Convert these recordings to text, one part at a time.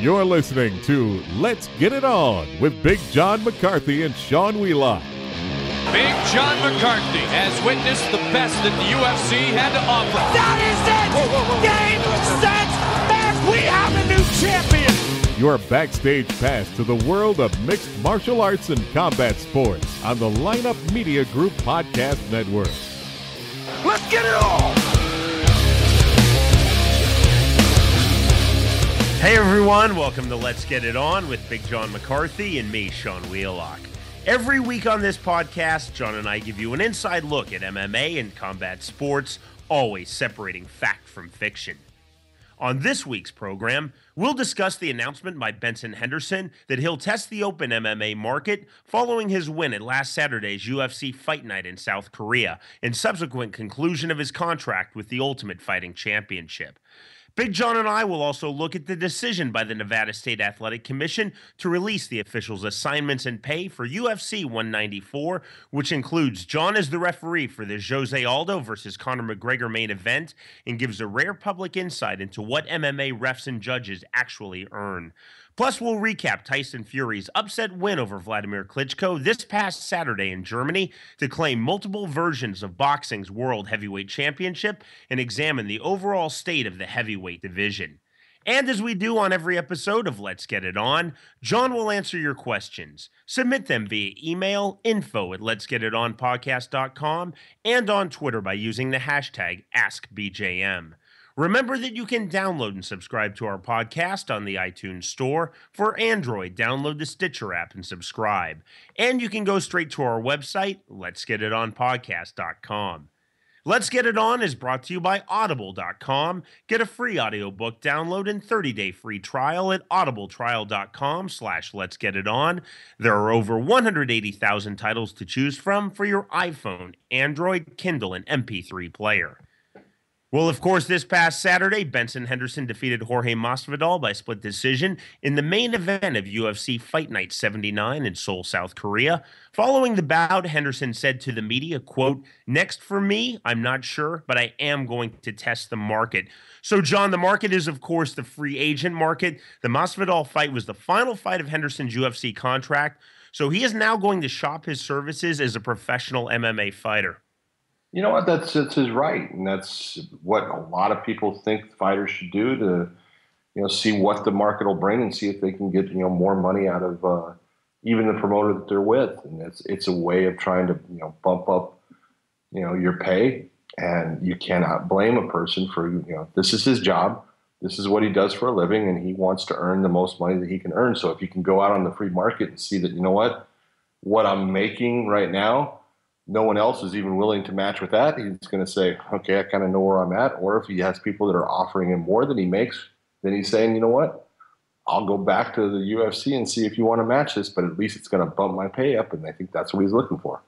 You're listening to Let's Get It On with Big John McCarthy and Sean Wheelock. Big John McCarthy has witnessed the best that the UFC had to offer. That is it! Game, set, match! We have a new champion! Your backstage pass to the world of mixed martial arts and combat sports on the Lineup Media Group Podcast Network. Let's get it on! Hey everyone, welcome to Let's Get It On with Big John McCarthy and me, Sean Wheelock. Every week on this podcast, John and I give you an inside look at MMA and combat sports, always separating fact from fiction. On this week's program, we'll discuss the announcement by Benson Henderson that he'll test the open MMA market following his win at last Saturday's UFC Fight Night in South Korea and subsequent conclusion of his contract with the Ultimate Fighting Championship. Big John and I will also look at the decision by the Nevada State Athletic Commission to release the officials' assignments and pay for UFC 194, which includes John as the referee for the Jose Aldo versus Conor McGregor main event and gives a rare public insight into what MMA refs and judges actually earn. Plus, we'll recap Tyson Fury's upset win over Vladimir Klitschko this past Saturday in Germany to claim multiple versions of boxing's World Heavyweight Championship and examine the overall state of the heavyweight division. And as we do on every episode of Let's Get It On, John will answer your questions. Submit them via email, info@letsgetitonpodcast.com, and on Twitter by using the hashtag AskBJM. Remember that you can download and subscribe to our podcast on the iTunes Store. For Android, download the Stitcher app and subscribe. And you can go straight to our website, letsgetitonpodcast.com. Let's Get It On is brought to you by Audible.com. Get a free audiobook download and 30-day free trial at audibletrial.com/letsgetiton. There are over 180,000 titles to choose from for your iPhone, Android, Kindle, and MP3 player. Well, of course, this past Saturday, Benson Henderson defeated Jorge Masvidal by split decision in the main event of UFC Fight Night 79 in Seoul, South Korea. Following the bout, Henderson said to the media, quote, "Next for me, I'm not sure, but I am going to test the market." So, John, the market is, of course, the free agent market. The Masvidal fight was the final fight of Henderson's UFC contract, so he is now going to shop his services as a professional MMA fighter. You know what? That's his right, and that's what a lot of people think fighters should do to, see what the market will bring and see if they can get more money out of even the promoter that they're with. And it's a way of trying to bump up your pay, and you cannot blame a person for this is his job, this is what he does for a living, and he wants to earn the most money that he can earn. So if you can go out on the free market and see that what I'm making right now, no one else is even willing to match with that, he's going to say, okay, I kind of know where I'm at. Or if he has people that are offering him more than he makes, then he's saying, you know what, I'll go back to the UFC and see if you want to match this, but at least it's going to bump my pay up. And I think that's what he's looking for.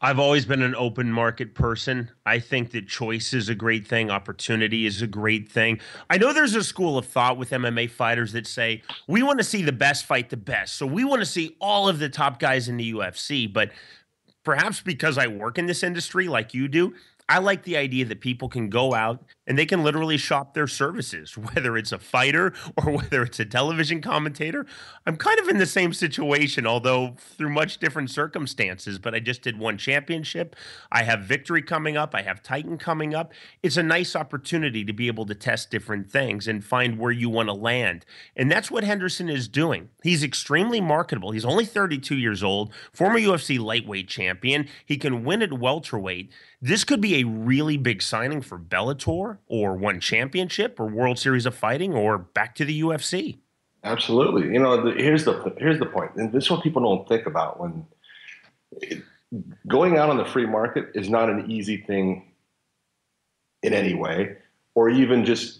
I've always been an open market person. I think that choice is a great thing. Opportunity is a great thing. I know there's a school of thought with MMA fighters that say, we want to see the best fight the best. So we want to see all of the top guys in the UFC, but perhaps because I work in this industry like you do, I like the idea that people can go out and they can literally shop their services, whether it's a fighter or whether it's a television commentator. I'm kind of in the same situation, although through much different circumstances, but I just did one championship. I have Victory coming up. I have Titan coming up. It's a nice opportunity to be able to test different things and find where you want to land. And that's what Henderson is doing. He's extremely marketable. He's only 32 years old, former UFC lightweight champion. He can win at welterweight. This could be a really big signing for Bellator or One Championship or World Series of Fighting or back to the UFC. Absolutely. Here's the point. And this is what people don't think about when going out on the free market is not an easy thing in any way, or even just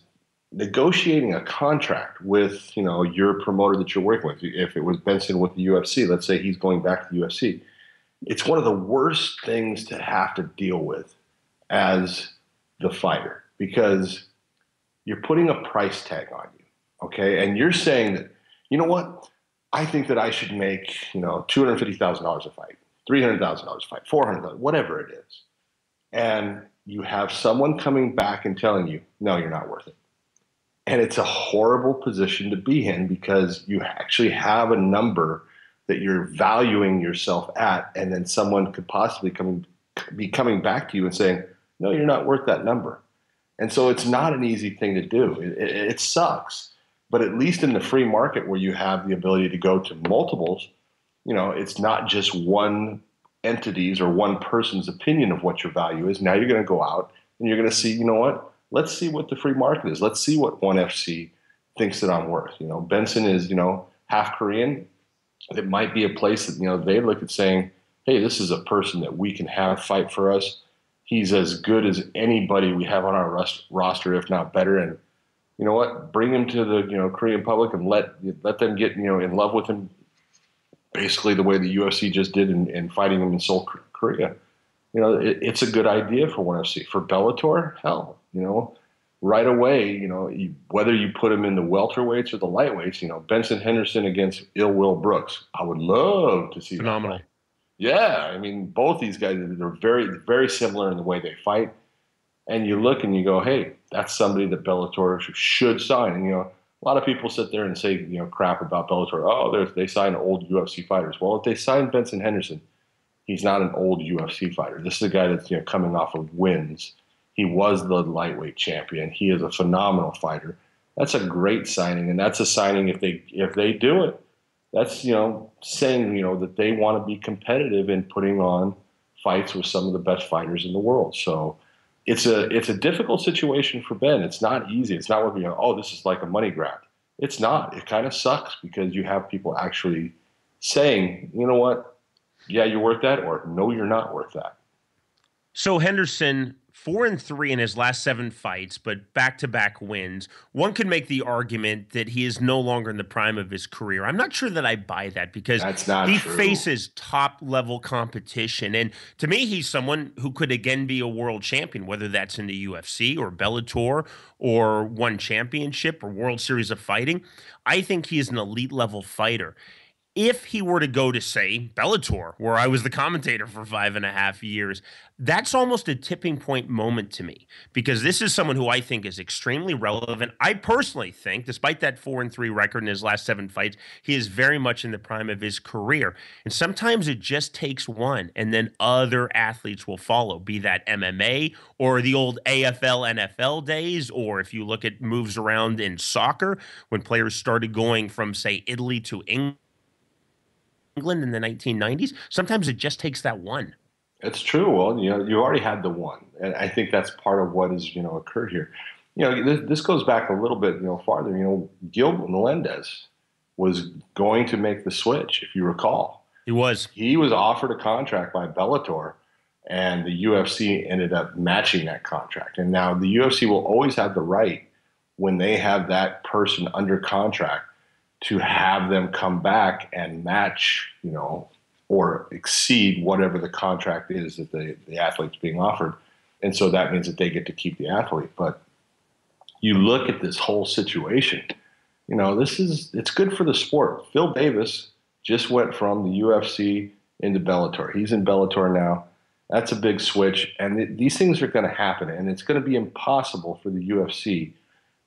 negotiating a contract with, your promoter that you're working with. If it was Benson with the UFC, let's say he's going back to the UFC. It's one of the worst things to have to deal with as the fighter, because you're putting a price tag on you, okay? And you're saying that, you know what? I think that I should make, $250,000 a fight, $300,000 a fight, $400,000, whatever it is. And you have someone coming back and telling you, no, you're not worth it. And it's a horrible position to be in because you actually have a number that you're valuing yourself at, and then someone could possibly be coming back to you and saying, no, you're not worth that number. And so it's not an easy thing to do. It sucks. But at least in the free market where you have the ability to go to multiples, it's not just one entity's or one person's opinion of what your value is. Now you're going to go out and you're going to see, you know what? Let's see what the free market is. Let's see what ONE FC thinks that I'm worth. Benson is, half Korean. It might be a place that, they look at saying, hey, this is a person that we can have fight for us. He's as good as anybody we have on our roster, if not better. And you know what? Bring him to the Korean public and let them get in love with him, basically the way the UFC just did in fighting him in Seoul, Korea. It's a good idea for ONE FC. For Bellator, hell, right away, whether you put him in the welterweights or the lightweights, Benson Henderson against Ill Will Brooks, I would love to see. Phenomenal. Yeah, I mean, both these guys, they're very, very similar in the way they fight. And you look and you go, hey, that's somebody that Bellator should sign. And, a lot of people sit there and say, crap about Bellator. Oh, they sign old UFC fighters. Well, if they sign Benson Henderson, he's not an old UFC fighter. This is a guy that's, coming off of wins. He was the lightweight champion. He is a phenomenal fighter. That's a great signing. And that's a signing if they do it. That's, saying, that they want to be competitive in putting on fights with some of the best fighters in the world. So it's a difficult situation for Ben. It's not easy. It's not what this is like a money grab. It's not. It kind of sucks because you have people actually saying, you know what? Yeah, you're worth that, or no, you're not worth that. So Henderson, 4-3 in his last 7 fights, but back-to-back wins. One could make the argument that he is no longer in the prime of his career. I'm not sure that I buy that because he faces top-level competition. And to me, he's someone who could again be a world champion, whether that's in the UFC or Bellator or ONE Championship or World Series of Fighting. I think he is an elite-level fighter. If he were to go to, say, Bellator, where I was the commentator for 5.5 years, that's almost a tipping point moment to me because this is someone who I think is extremely relevant. I personally think, despite that 4-3 record in his last 7 fights, he is very much in the prime of his career. And sometimes it just takes one, and then other athletes will follow, be that MMA or the old AFL, NFL days, or if you look at moves around in soccer, when players started going from, say, Italy to England in the 1990s. Sometimes it just takes that one. It's true. Well, you already had the one, and I think that's part of what has occurred here. This goes back a little bit farther. Gil Melendez was going to make the switch, if you recall. He was offered a contract by Bellator, and the UFC ended up matching that contract. And now the UFC will always have the right, when they have that person under contract, to have them come back and match, or exceed whatever the contract is that the athlete's being offered. And so that means that they get to keep the athlete. But you look at this whole situation, it's good for the sport. Phil Davis just went from the UFC into Bellator. He's in Bellator now. That's a big switch. And these things are going to happen. And it's going to be impossible for the UFC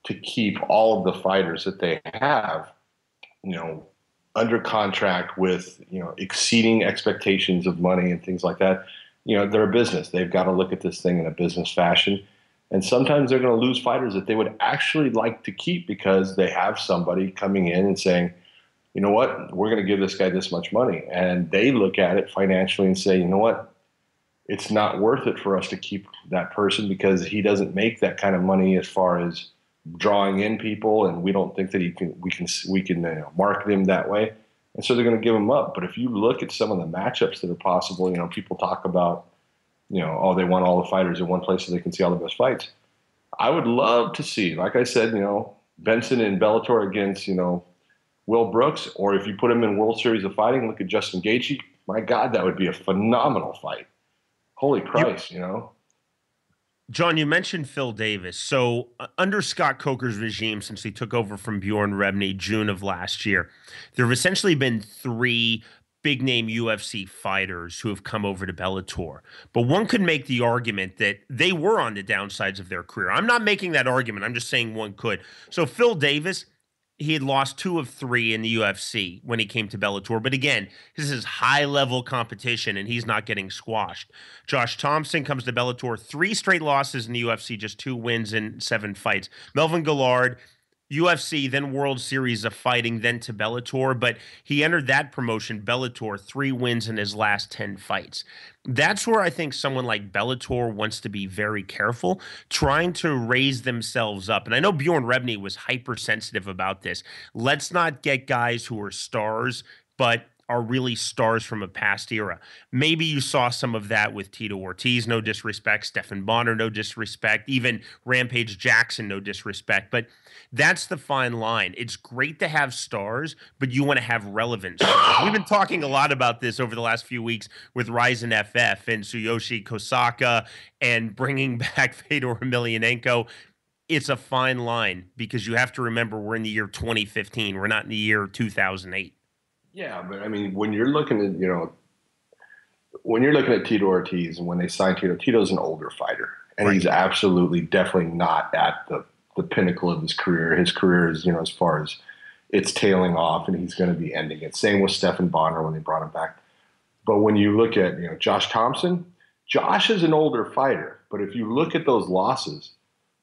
to keep all of the fighters that they have, under contract with, exceeding expectations of money and things like that. They're a business. They've got to look at this thing in a business fashion. And sometimes they're going to lose fighters that they would actually like to keep because they have somebody coming in and saying, you know what, we're going to give this guy this much money. And they look at it financially and say, you know what, it's not worth it for us to keep that person because he doesn't make that kind of money as far as drawing in people, and we don't think that we can market him that way, and so they're going to give him up. But if you look at some of the matchups that are possible, people talk about, they want all the fighters in one place so they can see all the best fights. I would love to see, like I said, Benson in Bellator against Will Brooks, or if you put him in World Series of Fighting, look at Justin Gaethje. My God, that would be a phenomenal fight. Holy Christ, John, you mentioned Phil Davis. So under Scott Coker's regime, since he took over from Bjorn Rebney June of last year, there have essentially been 3 big name UFC fighters who have come over to Bellator. But one could make the argument that they were on the downsides of their career. I'm not making that argument. I'm just saying one could. So Phil Davis, he had lost 2 of 3 in the UFC when he came to Bellator. But again, this is high-level competition, and he's not getting squashed. Josh Thompson comes to Bellator, 3 straight losses in the UFC, just 2 wins in 7 fights. Melvin Guillard, UFC, then World Series of Fighting, then to Bellator, but he entered that promotion, Bellator, 3 wins in his last 10 fights. That's where I think someone like Bellator wants to be very careful, trying to raise themselves up. And I know Bjorn Rebney was hypersensitive about this. Let's not get guys who are stars, but are really stars from a past era. Maybe you saw some of that with Tito Ortiz, no disrespect, Stephan Bonner, no disrespect, even Rampage Jackson, no disrespect. But that's the fine line. It's great to have stars, but you want to have relevant stars. We've been talking a lot about this over the last few weeks with Ryzen FF and Tsuyoshi Kosaka and bringing back Fedor Emelianenko. It's a fine line because you have to remember we're in the year 2015. We're not in the year 2008. Yeah, but I mean, when you're looking at, when you're looking at Tito Ortiz and when they signed Tito, Tito's an older fighter, and he's absolutely, definitely not at the pinnacle of his career. His career is, as far as it's tailing off, and he's going to be ending it. Same with Stephan Bonner when they brought him back. But when you look at, Josh Thompson, Josh is an older fighter, but if you look at those losses,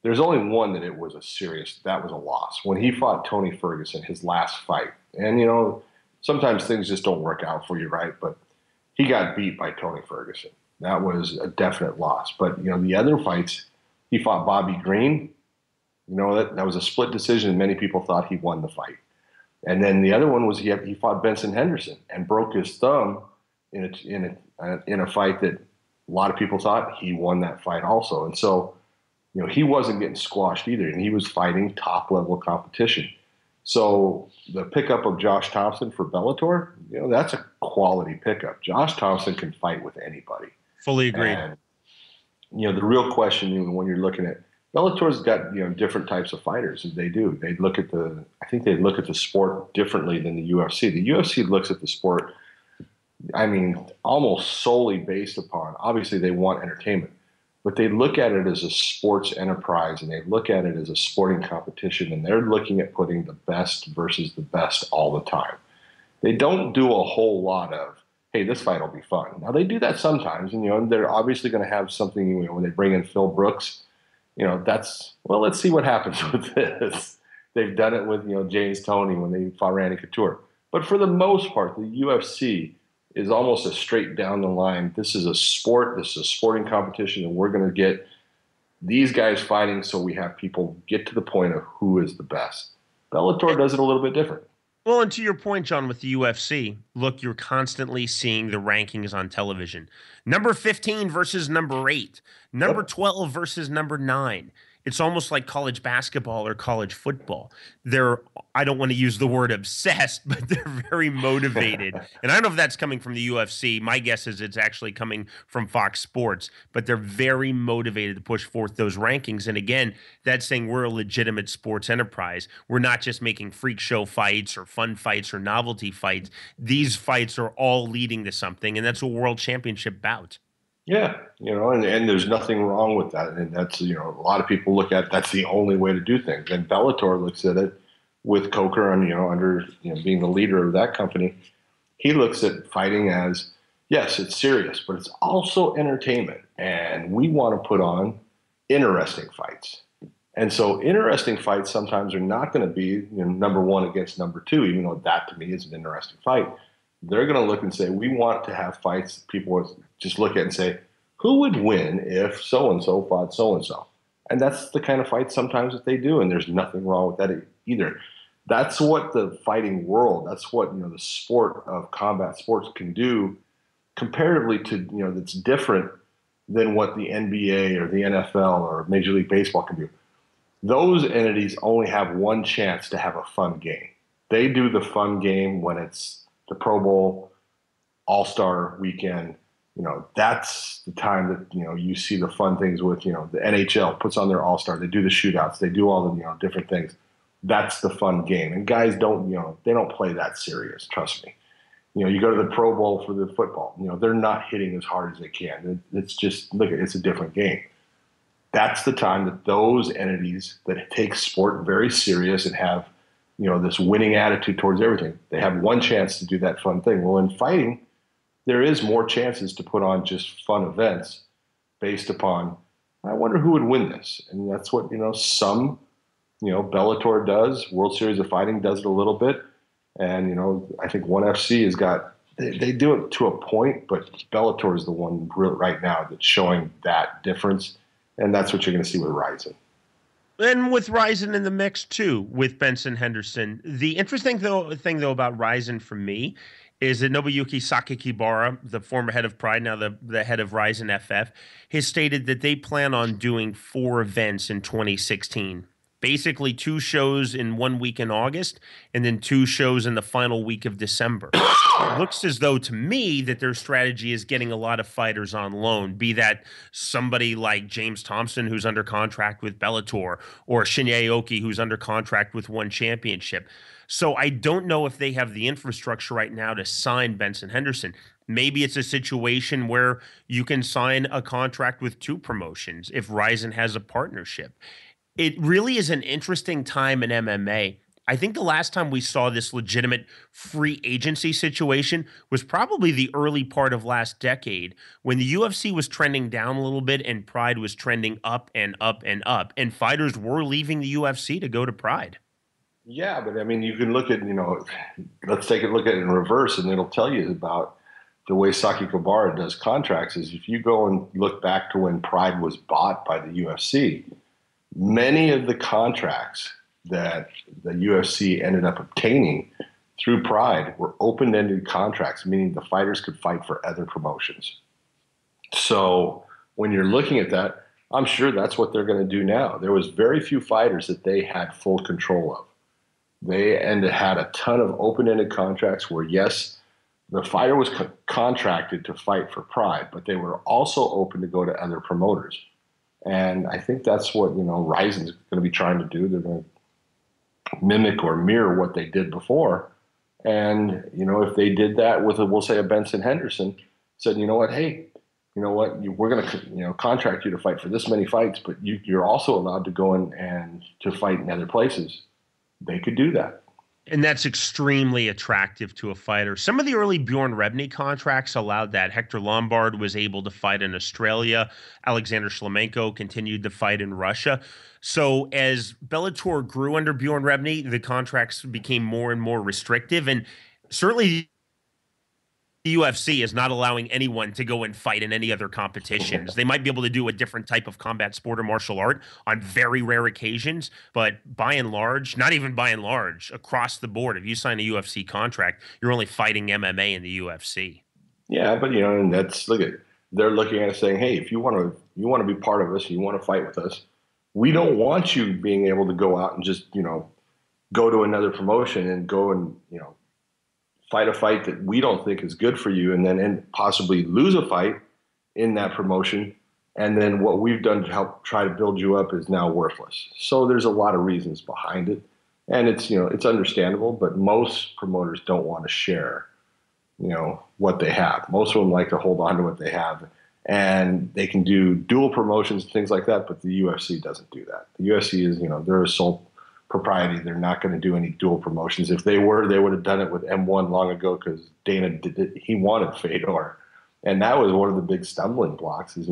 there's only one that was a loss. When he fought Tony Ferguson, his last fight, and sometimes things just don't work out for you, right? But he got beat by Tony Ferguson. That was a definite loss. But, the other fights, he fought Bobby Green. That was a split decision. Many people thought he won the fight. And then the other one was he fought Benson Henderson and broke his thumb in a fight that a lot of people thought he won that fight also. And so, he wasn't getting squashed either, and he was fighting top-level competition. So the pickup of Josh Thompson for Bellator, that's a quality pickup. Josh Thompson can fight with anybody. Fully agreed. And, the real question when you're looking at Bellator's got, different types of fighters. They do. They look at the sport differently than the UFC. The UFC looks at the sport, almost solely based upon, obviously they want entertainment, but they look at it as a sports enterprise, and they look at it as a sporting competition, and they're looking at putting the best versus the best all the time. They don't do a whole lot of, hey, this fight will be fun. Now, they do that sometimes, and they're obviously going to have something, when they bring in Phil Brooks, let's see what happens with this. They've done it with, James Toney when they fought Randy Couture. But for the most part, the UFC is almost a straight down the line. This is a sport. This is a sporting competition, and we're going to get these guys fighting so we have people get to the point of who is the best. Bellator does it a little bit different. Well, and to your point, John, with the UFC, look, you're constantly seeing the rankings on television. Number 15 versus number 8. Number 12 versus number 9. It's almost like college basketball or college football. I don't want to use the word obsessed, but they're very motivated. And I don't know if that's coming from the UFC. My guess is it's actually coming from Fox Sports, but they're very motivated to push forth those rankings. And again, that's saying we're a legitimate sports enterprise. We're not just making freak show fights or fun fights or novelty fights. These fights are all leading to something, and that's a world championship bout. Yeah, and there's nothing wrong with that. And that's, a lot of people look at that's the only way to do things. And Bellator looks at it with Coker under being the leader of that company. He looks at fighting as, yes, it's serious, but it's also entertainment. And we want to put on interesting fights. And so interesting fights sometimes are not going to be number 1 against number 2, even though that to me is an interesting fight. They're going to look and say, we want to have fights people would just look at and say, who would win if so-and-so fought so-and-so? And that's the kind of fight sometimes that they do, and there's nothing wrong with that either. That's what the fighting world, that's what the sport of combat sports can do comparatively to, that's different than what the NBA or the NFL or Major League Baseball can do. Those entities only have one chance to have a fun game. They do the fun game when it's the Pro Bowl, All-Star weekend. That's the time that, you see the fun things with, the NHL puts on their All-Star. They do the shootouts. They do all the, different things. That's the fun game. And guys don't, they don't play that serious. Trust me. You go to the Pro Bowl for the football. They're not hitting as hard as they can. It's just, look, it's a different game. That's the time that those entities that take sport very serious and have, this winning attitude towards everything, they have one chance to do that fun thing. Well, in fighting, there is more chances to put on just fun events based upon, I wonder who would win this. And that's what, some, Bellator does. World Series of Fighting does it a little bit. And, I think ONE FC has got, they do it to a point, but Bellator is the one right now that's showing that difference. And that's what you're going to see with Ryzen. And with Ryzen in the mix, too, with Benson Henderson. The interesting thing, though, about Ryzen for me is that Nobuyuki Sakakibara, the former head of Pride, now the head of Ryzen FF, has stated that they plan on doing 4 events in 2016. Basically 2 shows in 1 week in August and then 2 shows in the final week of December. It looks as though to me that their strategy is getting a lot of fighters on loan, be that somebody like James Thompson, who's under contract with Bellator, or Shinya Aoki, who's under contract with ONE Championship. So I don't know if they have the infrastructure right now to sign Benson Henderson. Maybe it's a situation where you can sign a contract with 2 promotions if Ryzen has a partnership. It really is an interesting time in MMA. I think the last time we saw this legitimate free agency situation was probably the early part of last decade when the UFC was trending down a little bit and Pride was trending up and up and up, and fighters were leaving the UFC to go to Pride. Yeah, but I mean, you can look at, let's take a look at it in reverse, and it'll tell you about the way Sakakibara does contracts. Is if you go and look back to when Pride was bought by the UFC, many of the contracts that the UFC ended up obtaining through Pride were open-ended contracts, meaning the fighters could fight for other promotions. So when you're looking at that, I'm sure that's what they're going to do now. There was very few fighters that they had full control of. They had a ton of open-ended contracts where, yes, the fighter was contracted to fight for Pride, but they were also open to go to other promoters. And I think that's what, Ryzen's going to be trying to do. They're going to mimic or mirror what they did before. And, if they did that with, we'll say, a Benson Henderson, said, hey, we're going to, contract you to fight for this many fights, but you're also allowed to go in and to fight in other places. They could do that. And that's extremely attractive to a fighter. Some of the early Bjorn Rebney contracts allowed that. Hector Lombard was able to fight in Australia. Alexander Shlemenko continued to fight in Russia. So as Bellator grew under Bjorn Rebney, the contracts became more and more restrictive. And certainly the UFC is not allowing anyone to go and fight in any other competitions. They might be able to do a different type of combat sport or martial art on very rare occasions, but by and large, not even by and large, across the board, if you sign a UFC contract, you're only fighting MMA in the UFC. Yeah, but and they're looking at it saying, hey, if you want to be part of us, you want to fight with us, we don't want you being able to go out and just go to another promotion and go and fight a fight that we don't think is good for you, and then possibly lose a fight in that promotion. And then what we've done to help try to build you up is now worthless. So there's a lot of reasons behind it. And it's, it's understandable, but most promoters don't want to share, what they have. Most of them like to hold on to what they have, and they can do dual promotions, things like that. But the UFC doesn't do that. The UFC is, they're a sole propriety. They're not going to do any dual promotions. If they were, they would have done it with M1 long ago, because Dana did it. He wanted Fedor, and that was one of the big stumbling blocks. Is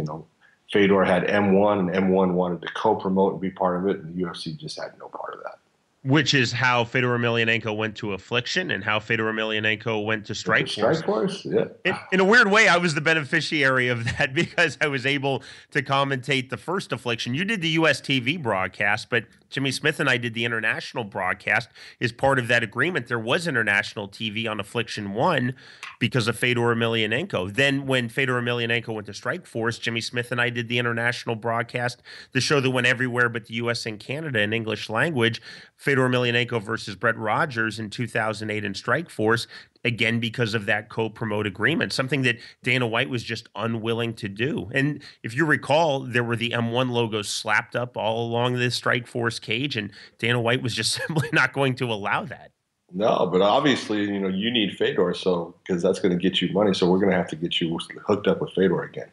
Fedor had M1, and M1 wanted to co-promote and be part of it, and the UFC just had no part of that. Which is how Fedor Emelianenko went to Affliction and how Fedor Emelianenko went to Strikeforce. Yeah. In a weird way, I was the beneficiary of that because I was able to commentate the first Affliction. You did the US TV broadcast, but Jimmy Smith and I did the international broadcast. As part of that agreement, there was international TV on Affliction 1 because of Fedor Emelianenko. Then when Fedor Emelianenko went to Strikeforce, Jimmy Smith and I did the international broadcast, the show that went everywhere but the US and Canada in English language, Fedor Emelianenko versus Brett Rogers in 2008 in Strikeforce, again because of that co-promote agreement, something that Dana White was just unwilling to do. And if you recall, there were the M1 logos slapped up all along the Strikeforce cage, and Dana White was just simply not going to allow that. No, but obviously, you need Fedor, so because that's going to get you money. So we're going to have to get you hooked up with Fedor again.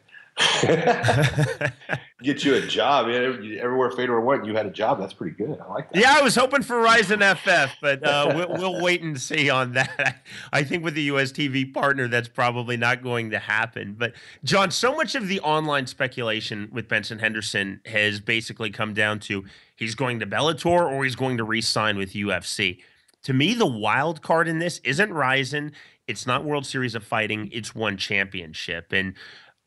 Get you a job. Yeah, everywhere Fedor went, you had a job. That's pretty good. I like that. Yeah, I was hoping for Ryzen FF, but we'll wait and see on that. I think with the US TV partner, that's probably not going to happen. But John, so much of the online speculation with Benson Henderson has basically come down to he's going to Bellator or he's going to re-sign with UFC. To me, the wild card in this isn't Ryzen. It's not World Series of Fighting. It's one championship. And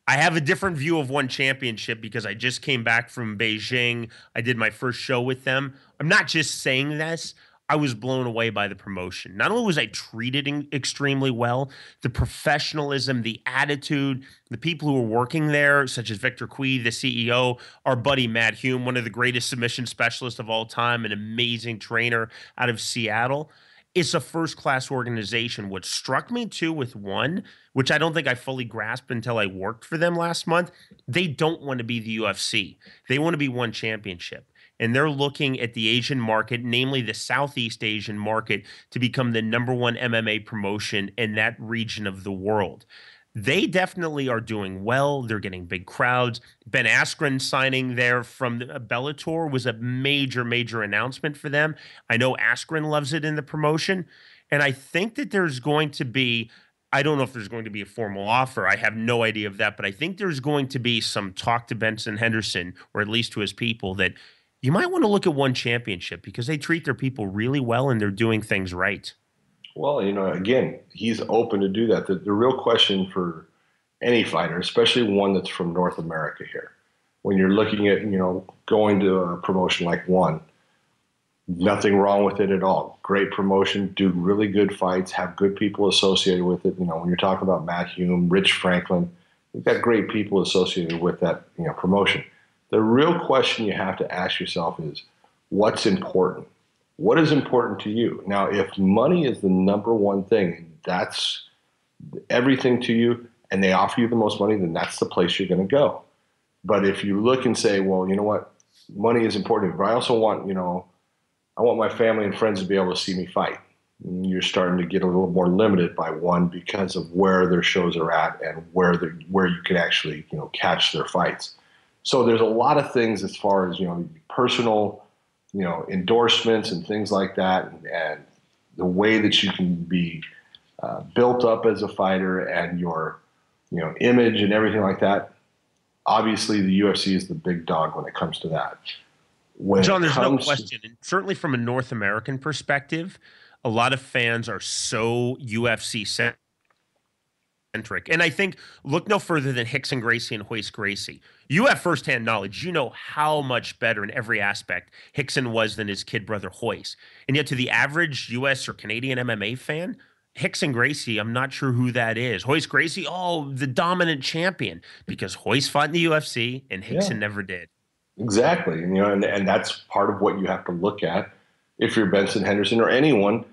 I have a different view of one championship because I just came back from Beijing. I did my first show with them. I'm not just saying this. I was blown away by the promotion. Not only was I treated extremely well, the professionalism, the attitude, the people who were working there, such as Victor Cui, the CEO, our buddy Matt Hume, one of the greatest submission specialists of all time, an amazing trainer out of Seattle. It's a first-class organization. What struck me too with one, which I don't think I fully grasped until I worked for them last month, they don't want to be the UFC. They want to be one championship. And they're looking at the Asian market, namely the Southeast Asian market, to become the number one MMA promotion in that region of the world. They definitely are doing well. They're getting big crowds. Ben Askren signing there from Bellator was a major, major announcement for them. I know Askren loves it in the promotion. And I think that there's going to be, I don't know if there's going to be a formal offer. I have no idea of that. But I think there's going to be some talk to Benson Henderson, or at least to his people, that you might want to look at one championship because they treat their people really well and they're doing things right. Well, again, he's open to do that. The real question for any fighter, especially one that's from North America here, when you're looking at, going to a promotion like one, nothing wrong with it at all. Great promotion, do really good fights, have good people associated with it. When you're talking about Matt Hume, Rich Franklin, you've got great people associated with that, promotion. The real question you have to ask yourself is, what's important? What is important to you? Now, if money is the number one thing, that's everything to you, and they offer you the most money, then that's the place you're going to go. But if you look and say, well, you know what, money is important, but I also want, I want my family and friends to be able to see me fight. And you're starting to get a little more limited by one because of where their shows are at and where you can actually, catch their fights. So there's a lot of things as far as, personal, endorsements and things like that, and the way that you can be built up as a fighter and your, image and everything like that. Obviously, the UFC is the big dog when it comes to that. John, there's no question. And certainly from a North American perspective, a lot of fans are so UFC centric. And I think, look no further than Rickson Gracie and Royce Gracie. You have firsthand knowledge. You know how much better in every aspect Rickson was than his kid brother Royce. And yet to the average U.S. or Canadian MMA fan, Rickson Gracie, I'm not sure who that is. Royce Gracie, oh, the dominant champion, because Royce fought in the UFC and Rickson never did. Exactly. And that's part of what you have to look at if you're Benson Henderson or anyone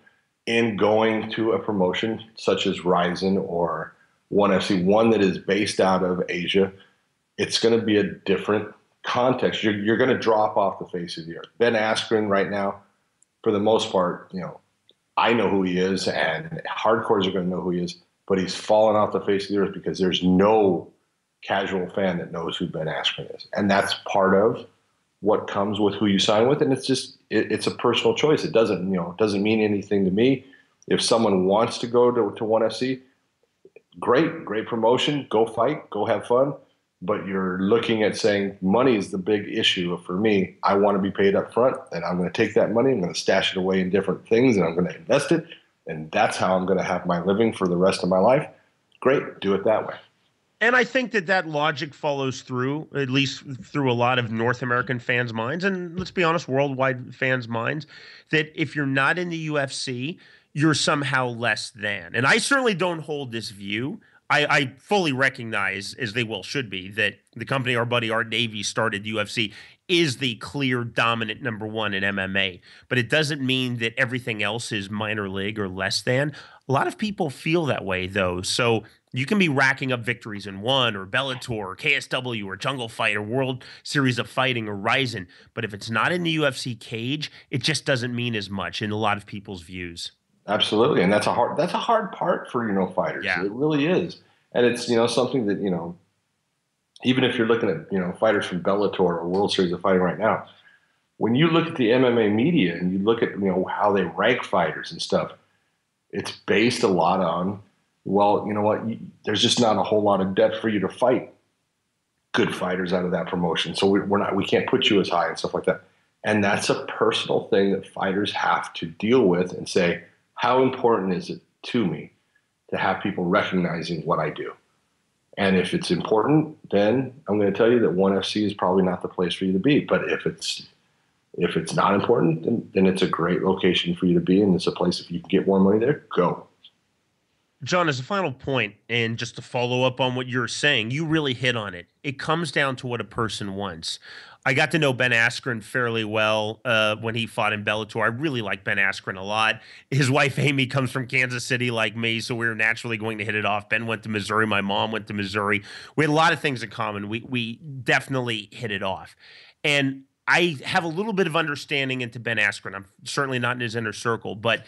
in going to a promotion such as Ryzen or ONE FC, one that is based out of Asia. It's going to be a different context. You're going to drop off the face of the earth. Ben Askren right now, for the most part, I know who he is, and hardcores are going to know who he is, but he's fallen off the face of the earth because there's no casual fan that knows who Ben Askren is. And that's part of what comes with who you sign with. And it's just, it's a personal choice. It doesn't mean anything to me. If someone wants to go to ONE FC, great promotion, go fight, go have fun. But you're looking at saying money is the big issue for me. I want to be paid up front, and I'm going to take that money, I'm going to stash it away in different things, and I'm going to invest it. And that's how I'm going to have my living for the rest of my life. Great, do it that way. And I think that logic follows through, at least through a lot of North American fans' minds, and let's be honest, worldwide fans' minds, that if you're not in the UFC, you're somehow less than. And I certainly don't hold this view. I fully recognize, as they should be, that the company our buddy Art Navy started, UFC, is the clear dominant number one in MMA. But it doesn't mean that everything else is minor league or less than. A lot of people feel that way, though. So you can be racking up victories in ONE or Bellator or KSW or Jungle Fight or World Series of Fighting or Ryzen. But if it's not in the UFC cage, it just doesn't mean as much in a lot of people's views. Absolutely. And that's a hard part for, fighters. Yeah. It really is. And it's, something that, even if you're looking at, fighters from Bellator or World Series of Fighting right now, when you look at the MMA media and you look at, how they rank fighters and stuff, it's based a lot on, well, you know what, there's just not a whole lot of depth for you to fight good fighters out of that promotion. So we can't put you as high and stuff like that. And that's a personal thing that fighters have to deal with and say, how important is it to me to have people recognizing what I do? And if it's important, then I'm going to tell you that ONE FC is probably not the place for you to be. But if it's not important, then it's a great location for you to be, and it's a place if you can get more money there, go. John, as a final point, and just to follow up on what you're saying, you really hit on it. It comes down to what a person wants. I got to know Ben Askren fairly well when he fought in Bellator. I really like Ben Askren a lot. His wife, Amy, comes from Kansas City like me, so we were naturally going to hit it off. Ben went to Missouri. My mom went to Missouri. We had a lot of things in common. We definitely hit it off. And I have a little bit of understanding into Ben Askren. I'm certainly not in his inner circle, but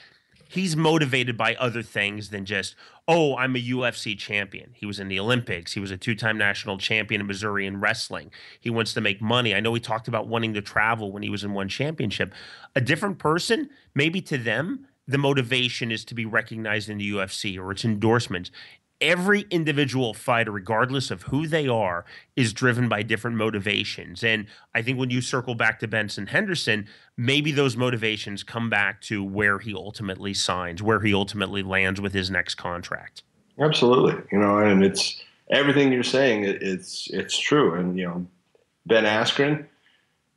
he's motivated by other things than just, oh, I'm a UFC champion. He was in the Olympics. He was a two-time national champion in Missouri in wrestling. He wants to make money. I know he talked about wanting to travel when he was in one championship. A different person, maybe to them, the motivation is to be recognized in the UFC or its endorsements. Every individual fighter, regardless of who they are, is driven by different motivations. And I think when you circle back to Benson Henderson, maybe those motivations come back to where he ultimately signs, where he ultimately lands with his next contract. Absolutely. And it's everything you're saying. It's true. And, Ben Askren,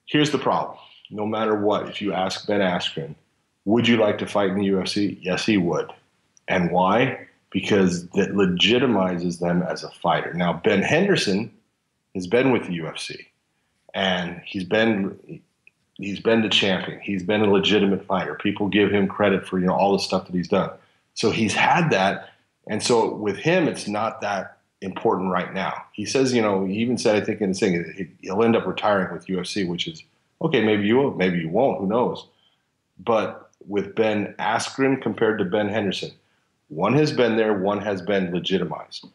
here's the problem. No matter what, if you ask Ben Askren, would you like to fight in the UFC? Yes, he would. And why? Because that legitimizes them as a fighter. Now, Ben Henderson has been with the UFC, and he's been the champion. He's been a legitimate fighter. People give him credit for all the stuff that he's done. So he's had that, and so with him, it's not that important right now. He says, he even said, I think in the thing, he'll end up retiring with UFC, which is okay. Maybe you will, maybe you won't. Who knows? But with Ben Askren compared to Ben Henderson, one has been there, one has been legitimized.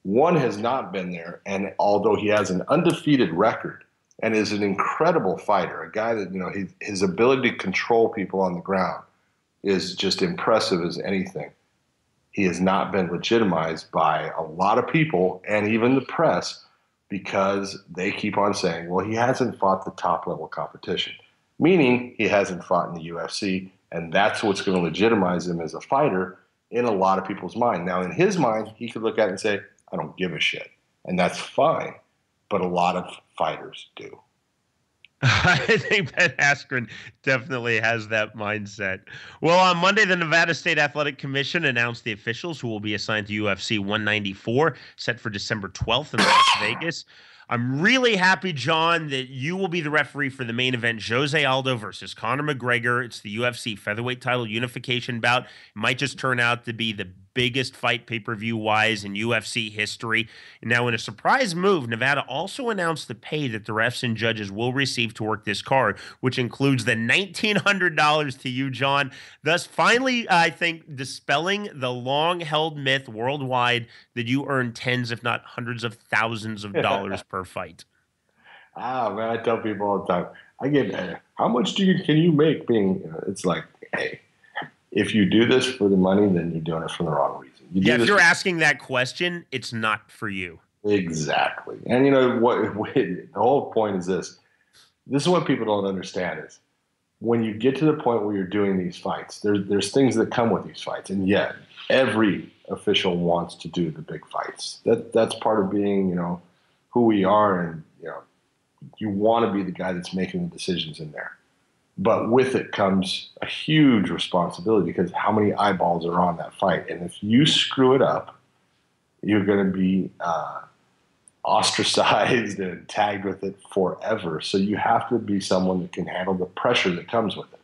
One has not been there, and although he has an undefeated record and is an incredible fighter, a guy that, his ability to control people on the ground is just impressive as anything. He has not been legitimized by a lot of people and even the press because they keep on saying, well, he hasn't fought the top-level competition, meaning he hasn't fought in the UFC, and that's what's going to legitimize him as a fighter in a lot of people's mind. Now, in his mind, he could look at it and say, I don't give a shit. And that's fine. But a lot of fighters do. I think Ben Askren definitely has that mindset. Well, on Monday, the Nevada State Athletic Commission announced the officials who will be assigned to UFC 194, set for December 12th in Las Vegas. I'm really happy, John, that you will be the referee for the main event, Jose Aldo versus Conor McGregor. It's the UFC featherweight title unification bout. It might just turn out to be the biggest fight pay-per-view-wise in UFC history. Now, in a surprise move, Nevada also announced the pay that the refs and judges will receive to work this card, which includes the $1,900 to you, John. Thus, finally, I think, dispelling the long-held myth worldwide that you earn tens, if not hundreds of thousands of dollars per fight. Man, I tell people all the time, I get, how much can you make being, it's like, hey, if you do this for the money, then you're doing it for the wrong reason. If you're asking that question, it's not for you. Exactly. And what the whole point is this. This is what people don't understand is when you get to the point where you're doing these fights, there's things that come with these fights. And yet every official wants to do the big fights. That's part of being, who we are. And, you want to be the guy that's making the decisions in there. But with it comes a huge responsibility because how many eyeballs are on that fight? And if you screw it up, you're going to be ostracized and tagged with it forever. So you have to be someone that can handle the pressure that comes with it.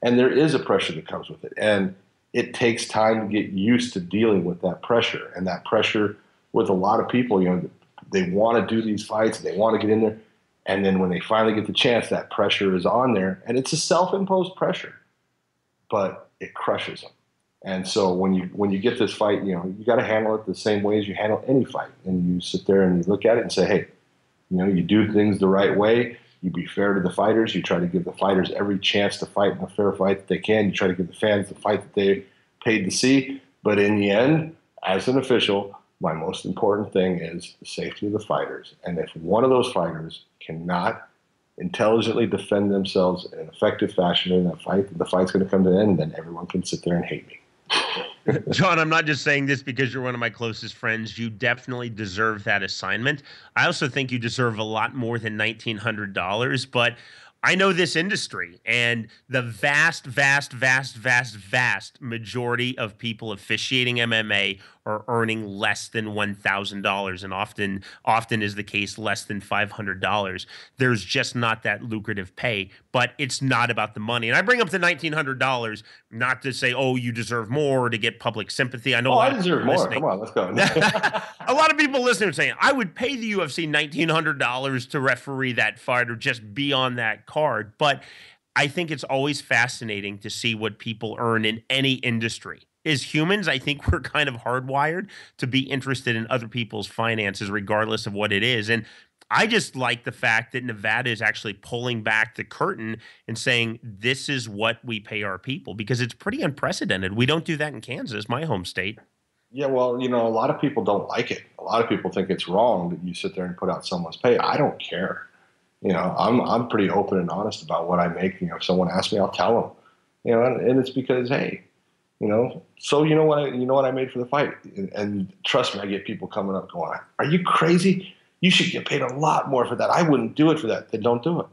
And there is a pressure that comes with it. And it takes time to get used to dealing with that pressure. And that pressure with a lot of people, they want to do these fights, they want to get in there. And then when they finally get the chance, that pressure is on there. And it's a self-imposed pressure, but it crushes them. And so when you get this fight, you got to handle it the same way as you handle any fight. And you sit there and you look at it and say, hey, you do things the right way. You be fair to the fighters. You try to give the fighters every chance to fight in a fair fight that they can. You try to give the fans the fight that they paid to see. But in the end, as an official, my most important thing is the safety of the fighters. And if one of those fighters cannot intelligently defend themselves in an effective fashion in that fight, then the fight's going to come to an end, and then everyone can sit there and hate me. John, I'm not just saying this because you're one of my closest friends. You definitely deserve that assignment. I also think you deserve a lot more than $1,900, but I know this industry, and the vast majority of people officiating MMA are earning less than $1,000, and often is the case less than $500. There's just not that lucrative pay, but it's not about the money. And I bring up the $1,900 not to say, oh, you deserve more, or to get public sympathy. I know I deserve more. Come on, let's go. A lot of people listening are saying, I would pay the UFC $1,900 to referee that fight or just be on that card. But I think it's always fascinating to see what people earn in any industry. As humans, I think we're kind of hardwired to be interested in other people's finances, regardless of what it is. And I just like the fact that Nevada is actually pulling back the curtain and saying, this is what we pay our people, because it's pretty unprecedented. We don't do that in Kansas, my home state. Yeah, well, a lot of people don't like it. A lot of people think it's wrong that you sit there and put out someone's pay. I don't care. I'm pretty open and honest about what I make. If someone asks me, I'll tell them. And it's because, hey, so you know what I made for the fight. And trust me, I get people coming up going, are you crazy? You should get paid a lot more for that. I wouldn't do it for that. Then don't do it.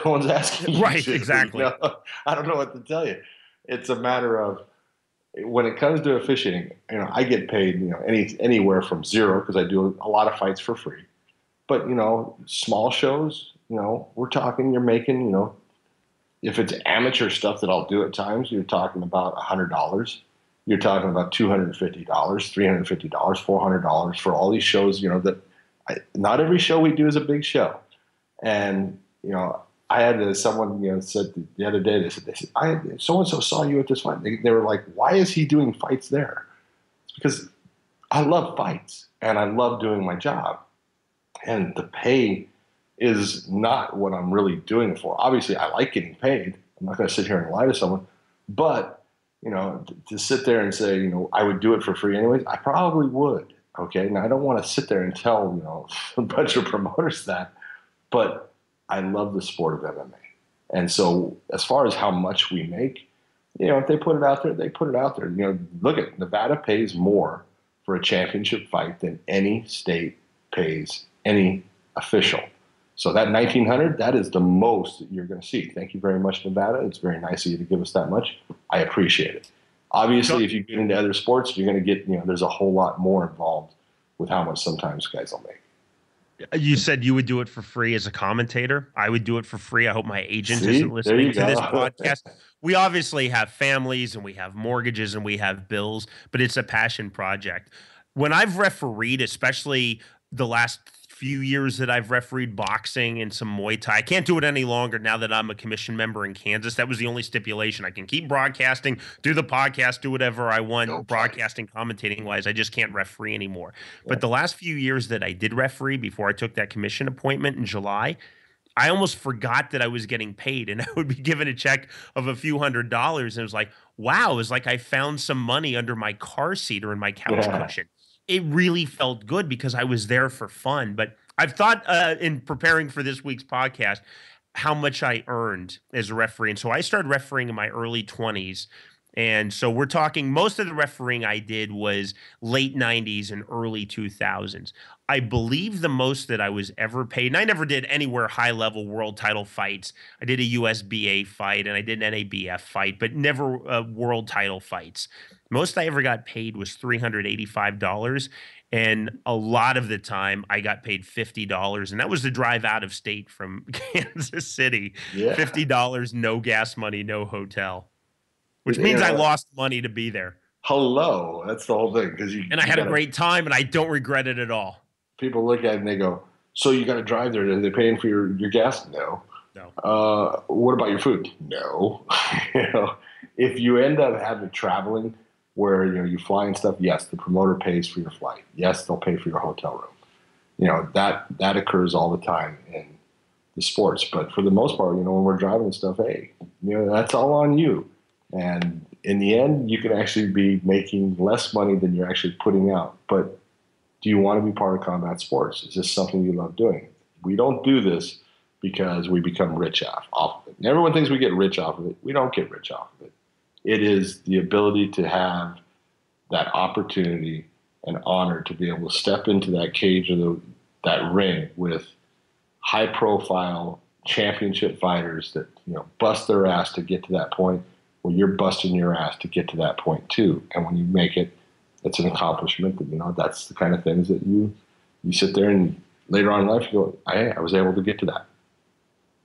No one's asking you right, to. Exactly. I don't know what to tell you. It's a matter of, when it comes to officiating, I get paid, anywhere from zero, because I do a lot of fights for free. But, small shows, we're talking, you're making, if it's amateur stuff that I'll do at times, you're talking about $100. You're talking about $250, $350, $400 for all these shows, not every show we do is a big show. And, I had someone, said the other day, they said, so-and-so saw you at this fight. They were like, why is he doing fights there? It's because I love fights and I love doing my job. And the pay is not what I'm really doing it for. Obviously, I like getting paid. I'm not going to sit here and lie to someone. But, to sit there and say, I would do it for free anyways, I probably would. Okay. Now, I don't want to sit there and tell, a bunch of promoters that. But I love the sport of MMA. And so as far as how much we make, if they put it out there, they put it out there. Look at Nevada pays more for a championship fight than any state pays any official. So that $1,900, that is the most that you're going to see. Thank you very much, Nevada. It's very nice of you to give us that much. I appreciate it. Obviously, if you get into other sports, you're going to get, there's a whole lot more involved with how much sometimes guys will make. You said you would do it for free as a commentator. I would do it for free. I hope my agent isn't listening to this podcast. We obviously have families and we have mortgages and we have bills, but it's a passion project. When I've refereed, especially the last few years that I've refereed boxing and some Muay Thai, I can't do it any longer now that I'm a commission member in Kansas. That was the only stipulation. I can keep broadcasting, do the podcast, do whatever I want, broadcasting, commentating wise. I just can't referee anymore. Yeah. But the last few years that I did referee before I took that commission appointment in July, I almost forgot that I was getting paid, and I would be given a check of a few $100s. And it was like, wow, it was like I found some money under my car seat or in my couch cushion. It really felt good because I was there for fun. But I've thought in preparing for this week's podcast how much I earned as a referee. And so I started refereeing in my early 20s. And so we're talking, most of the refereeing I did was late 90s and early 2000s. I believe the most that I was ever paid, and I never did anywhere high-level world title fights. I did a USBA fight and I did an NABF fight, but never world title fights. Most I ever got paid was $385. And a lot of the time I got paid $50. And that was the drive out of state from Kansas City. Yeah. $50, no gas money, no hotel. Which means I lost money to be there. Hello. That's the whole thing. And I had a great time, and I don't regret it at all. People look at it and they go, so you got to drive there. Are they paying for your gas? No. What about your food? No. If you end up having traveling, where, you fly and stuff. Yes, the promoter pays for your flight. Yes, they'll pay for your hotel room. That occurs all the time in the sports. But for the most part, when we're driving and stuff, hey, that's all on you. And in the end, you can actually be making less money than you're actually putting out. But do you want to be part of combat sports? Is this something you love doing? We don't do this because we become rich off of it. And everyone thinks we get rich off of it. We don't get rich off of it. It is the ability to have that opportunity and honor to be able to step into that cage or that ring with high-profile championship fighters that bust their ass to get to that point. Well, you're busting your ass to get to that point too. And when you make it, it's an accomplishment that, that's the kind of things that you sit there and later on in life, you go, I was able to get to that.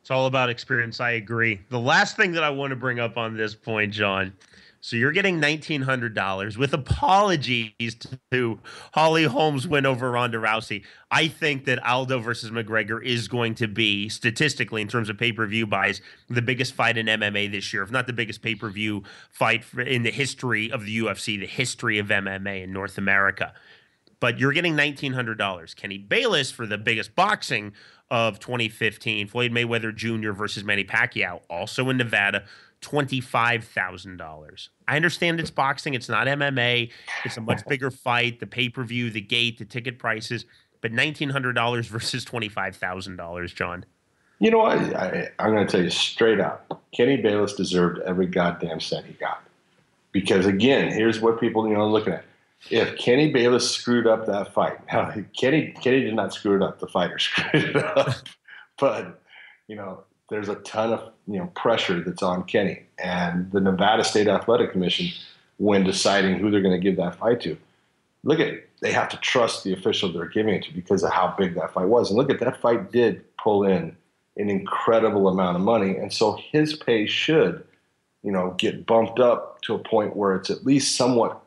It's all about experience. I agree. The last thing that I want to bring up on this point, John, so you're getting $1,900 with apologies to Holly Holm's win over Ronda Rousey. I think that Aldo versus McGregor is going to be, statistically, in terms of pay-per-view buys, the biggest fight in MMA this year, if not the biggest pay-per-view fight in the history of the UFC, the history of MMA in North America. But you're getting $1,900. Kenny Bayless for the biggest boxing of 2015, Floyd Mayweather Jr. versus Manny Pacquiao, also in Nevada, $25,000. I understand it's boxing. It's not MMA. It's a much bigger fight. The pay-per-view, the gate, the ticket prices, but $1,900 versus $25,000, John. You know what? I'm going to tell you straight up. Kenny Bayless deserved every goddamn cent he got. Because, again, here's what people, are looking at. If Kenny Bayless screwed up that fight, now, Kenny did not screw it up. The fighter screwed it up. But, there's a ton of pressure that's on Kenny. And the Nevada State Athletic Commission, when deciding who they're going to give that fight to, they have to trust the official they're giving it to because of how big that fight was. And look at that fight did pull in an incredible amount of money. And so his pay should, get bumped up to a point where it's at least somewhat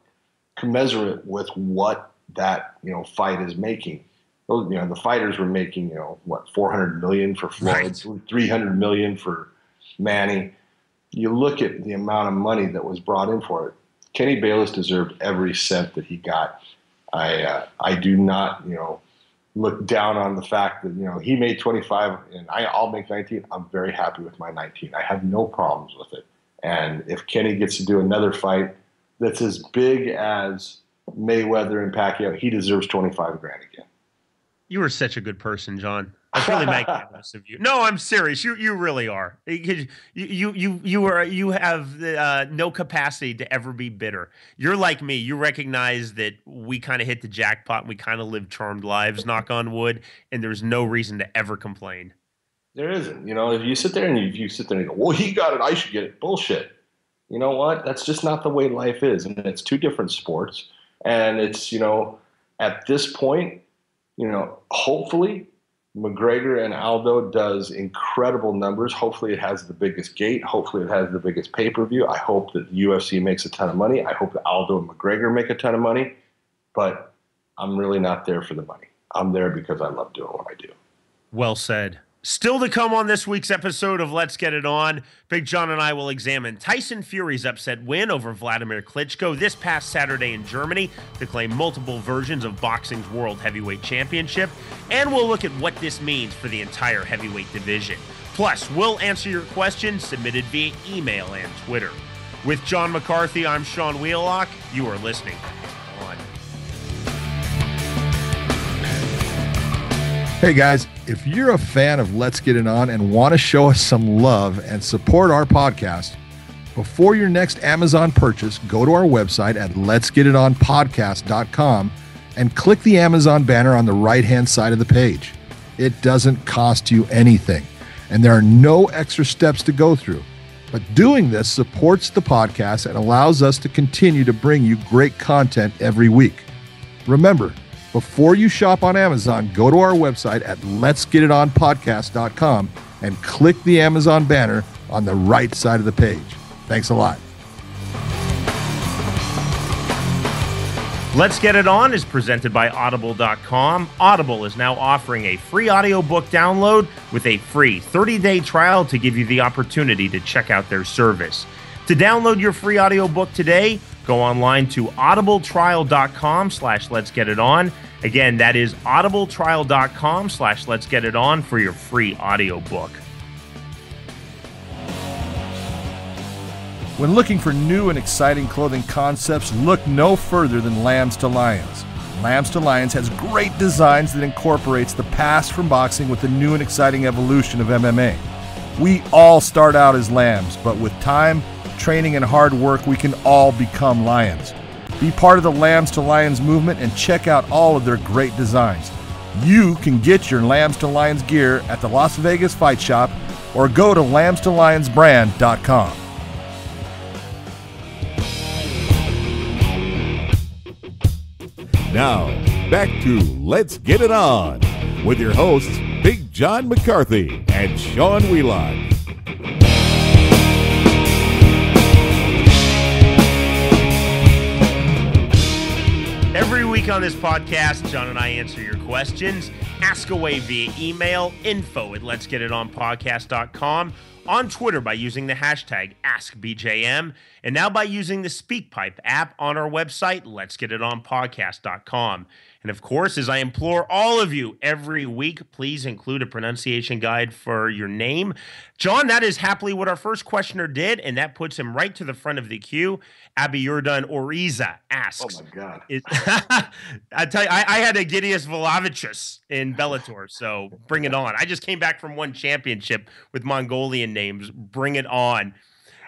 commensurate with what that, fight is making. The fighters were making, $400 million for Floyd, right. $300 million for Manny. You look at the amount of money that was brought in for it. Kenny Bayless deserved every cent that he got. I do not, look down on the fact that, he made 25 and I'll make 19. I'm very happy with my 19. I have no problems with it. And if Kenny gets to do another fight that's as big as Mayweather and Pacquiao, he deserves $25,000 again. You are such a good person, John. I really make most of you. No, I'm serious. You really are. You have no capacity to ever be bitter. You're like me. You recognize that we kind of hit the jackpot. And we kind of live charmed lives, knock on wood, and there's no reason to ever complain. There isn't. If you sit there and you go, well, he got it, I should get it. Bullshit. You know what? That's just not the way life is, and it's two different sports. And it's at this point. Hopefully McGregor and Aldo does incredible numbers. Hopefully it has the biggest gate. Hopefully it has the biggest pay-per-view. I hope that the UFC makes a ton of money. I hope that Aldo and McGregor make a ton of money. But I'm really not there for the money. I'm there because I love doing what I do. Well said. Still to come on this week's episode of Let's Get It On, Big John and I will examine Tyson Fury's upset win over Vladimir Klitschko this past Saturday in Germany to claim multiple versions of boxing's World Heavyweight Championship, and we'll look at what this means for the entire heavyweight division. Plus, we'll answer your questions submitted via email and Twitter. With John McCarthy, I'm Sean Wheelock. You are listening on. Hey guys, if you're a fan of Let's Get It On and want to show us some love and support our podcast, before your next Amazon purchase, go to our website at letsgetitonpodcast.com and click the Amazon banner on the right-hand side of the page. It doesn't cost you anything, and there are no extra steps to go through. But doing this supports the podcast and allows us to continue to bring you great content every week. Remember, before you shop on Amazon, go to our website at letsgetitonpodcast.com and click the Amazon banner on the right side of the page. Thanks a lot. Let's Get It On is presented by Audible.com. Audible is now offering a free audiobook download with a free 30-day trial to give you the opportunity to check out their service. To download your free audiobook today, Go online to audibletrial.com/letsgetiton. Again, that is audibletrial.com/letsgetiton for your free audiobook. When looking for new and exciting clothing concepts, look no further than Lambs to Lions. Lambs to Lions has great designs that incorporates the past from boxing with the new and exciting evolution of MMA. We all start out as lambs, but with time, training, and hard work, we can all become lions. Be part of the Lambs to Lions movement and check out all of their great designs. You can get your Lambs to Lions gear at the Las Vegas Fight Shop or go to lambstolionsbrand.com. Now, back to Let's Get It On with your hosts, Big John McCarthy and Sean Wheelock. Every week on this podcast, John and I answer your questions. Ask away via email, info@letsgetitonpodcast.com, on Twitter by using the hashtag AskBJM, and now by using the SpeakPipe app on our website, letsgetitonpodcast.com. And of course, as I implore all of you every week, please include a pronunciation guide for your name. John, that is happily what our first questioner did, and that puts him right to the front of the queue. Abiyurdan Oriza asks. Oh, my God. I tell you, I had a Gideus Vlahovichus in Bellator, so bring it on. I just came back from one championship with Mongolian names. Bring it on.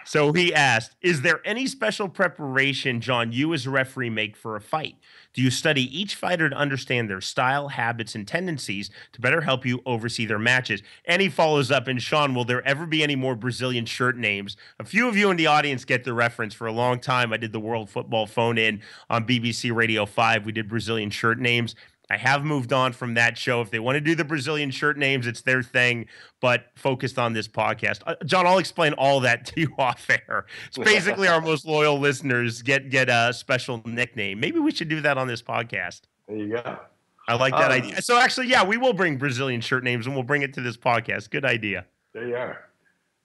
So he asked, is there any special preparation, John, you as a referee make for a fight? Do you study each fighter to understand their style, habits, and tendencies to better help you oversee their matches? And he follows up, and Sean, will there ever be any more Brazilian shirt names? A few of you in the audience get the reference. For a long time, I did the World Football Phone-In on BBC Radio 5. We did Brazilian shirt names. I have moved on from that show. If they want to do the Brazilian shirt names, it's their thing, but focused on this podcast. John, I'll explain all that to you off air. It's basically our most loyal listeners get a special nickname. Maybe we should do that on this podcast. There you go. I like that idea. So actually, yeah, we will bring Brazilian shirt names and we'll bring it to this podcast. Good idea. There you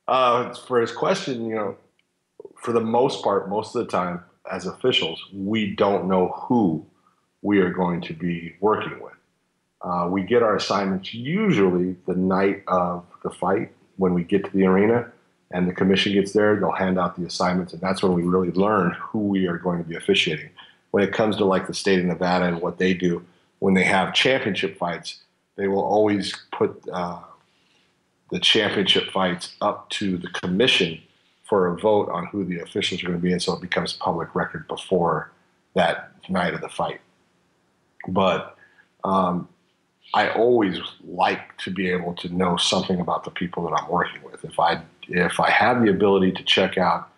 are. For his question, for the most part, most of the time, as officials, we don't know who we are going to be working with. We get our assignments usually the night of the fight when we get to the arena and the commission gets there, they'll hand out the assignments, and that's when we really learn who we are going to be officiating. When it comes to like the state of Nevada and what they do, when they have championship fights, they will always put the championship fights up to the commission for a vote on who the officials are going to be, and so it becomes public record before that night of the fight. But I always like to be able to know something about the people that I'm working with. If I have the ability to check out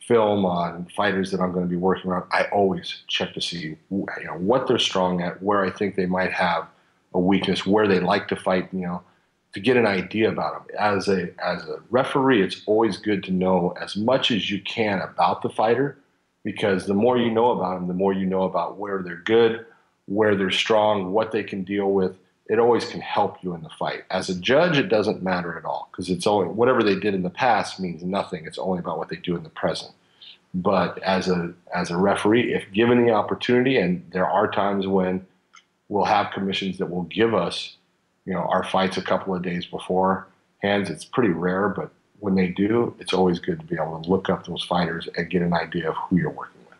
film on fighters that I'm going to be working on, I always check to see what they're strong at, where I think they might have a weakness, where they like to fight, to get an idea about them. As a referee, it's always good to know as much as you can about the fighter, because the more you know about them, the more you know about where they're good, where they're strong, what they can deal with. It always can help you in the fight. As a judge, it doesn't matter at all, because it's only whatever they did in the past means nothing. It's only about what they do in the present. But as a referee, if given the opportunity, and there are times when we'll have commissions that will give us, our fights a couple of days beforehand. It's pretty rare, but when they do, it's always good to be able to look up those fighters and get an idea of who you're working with.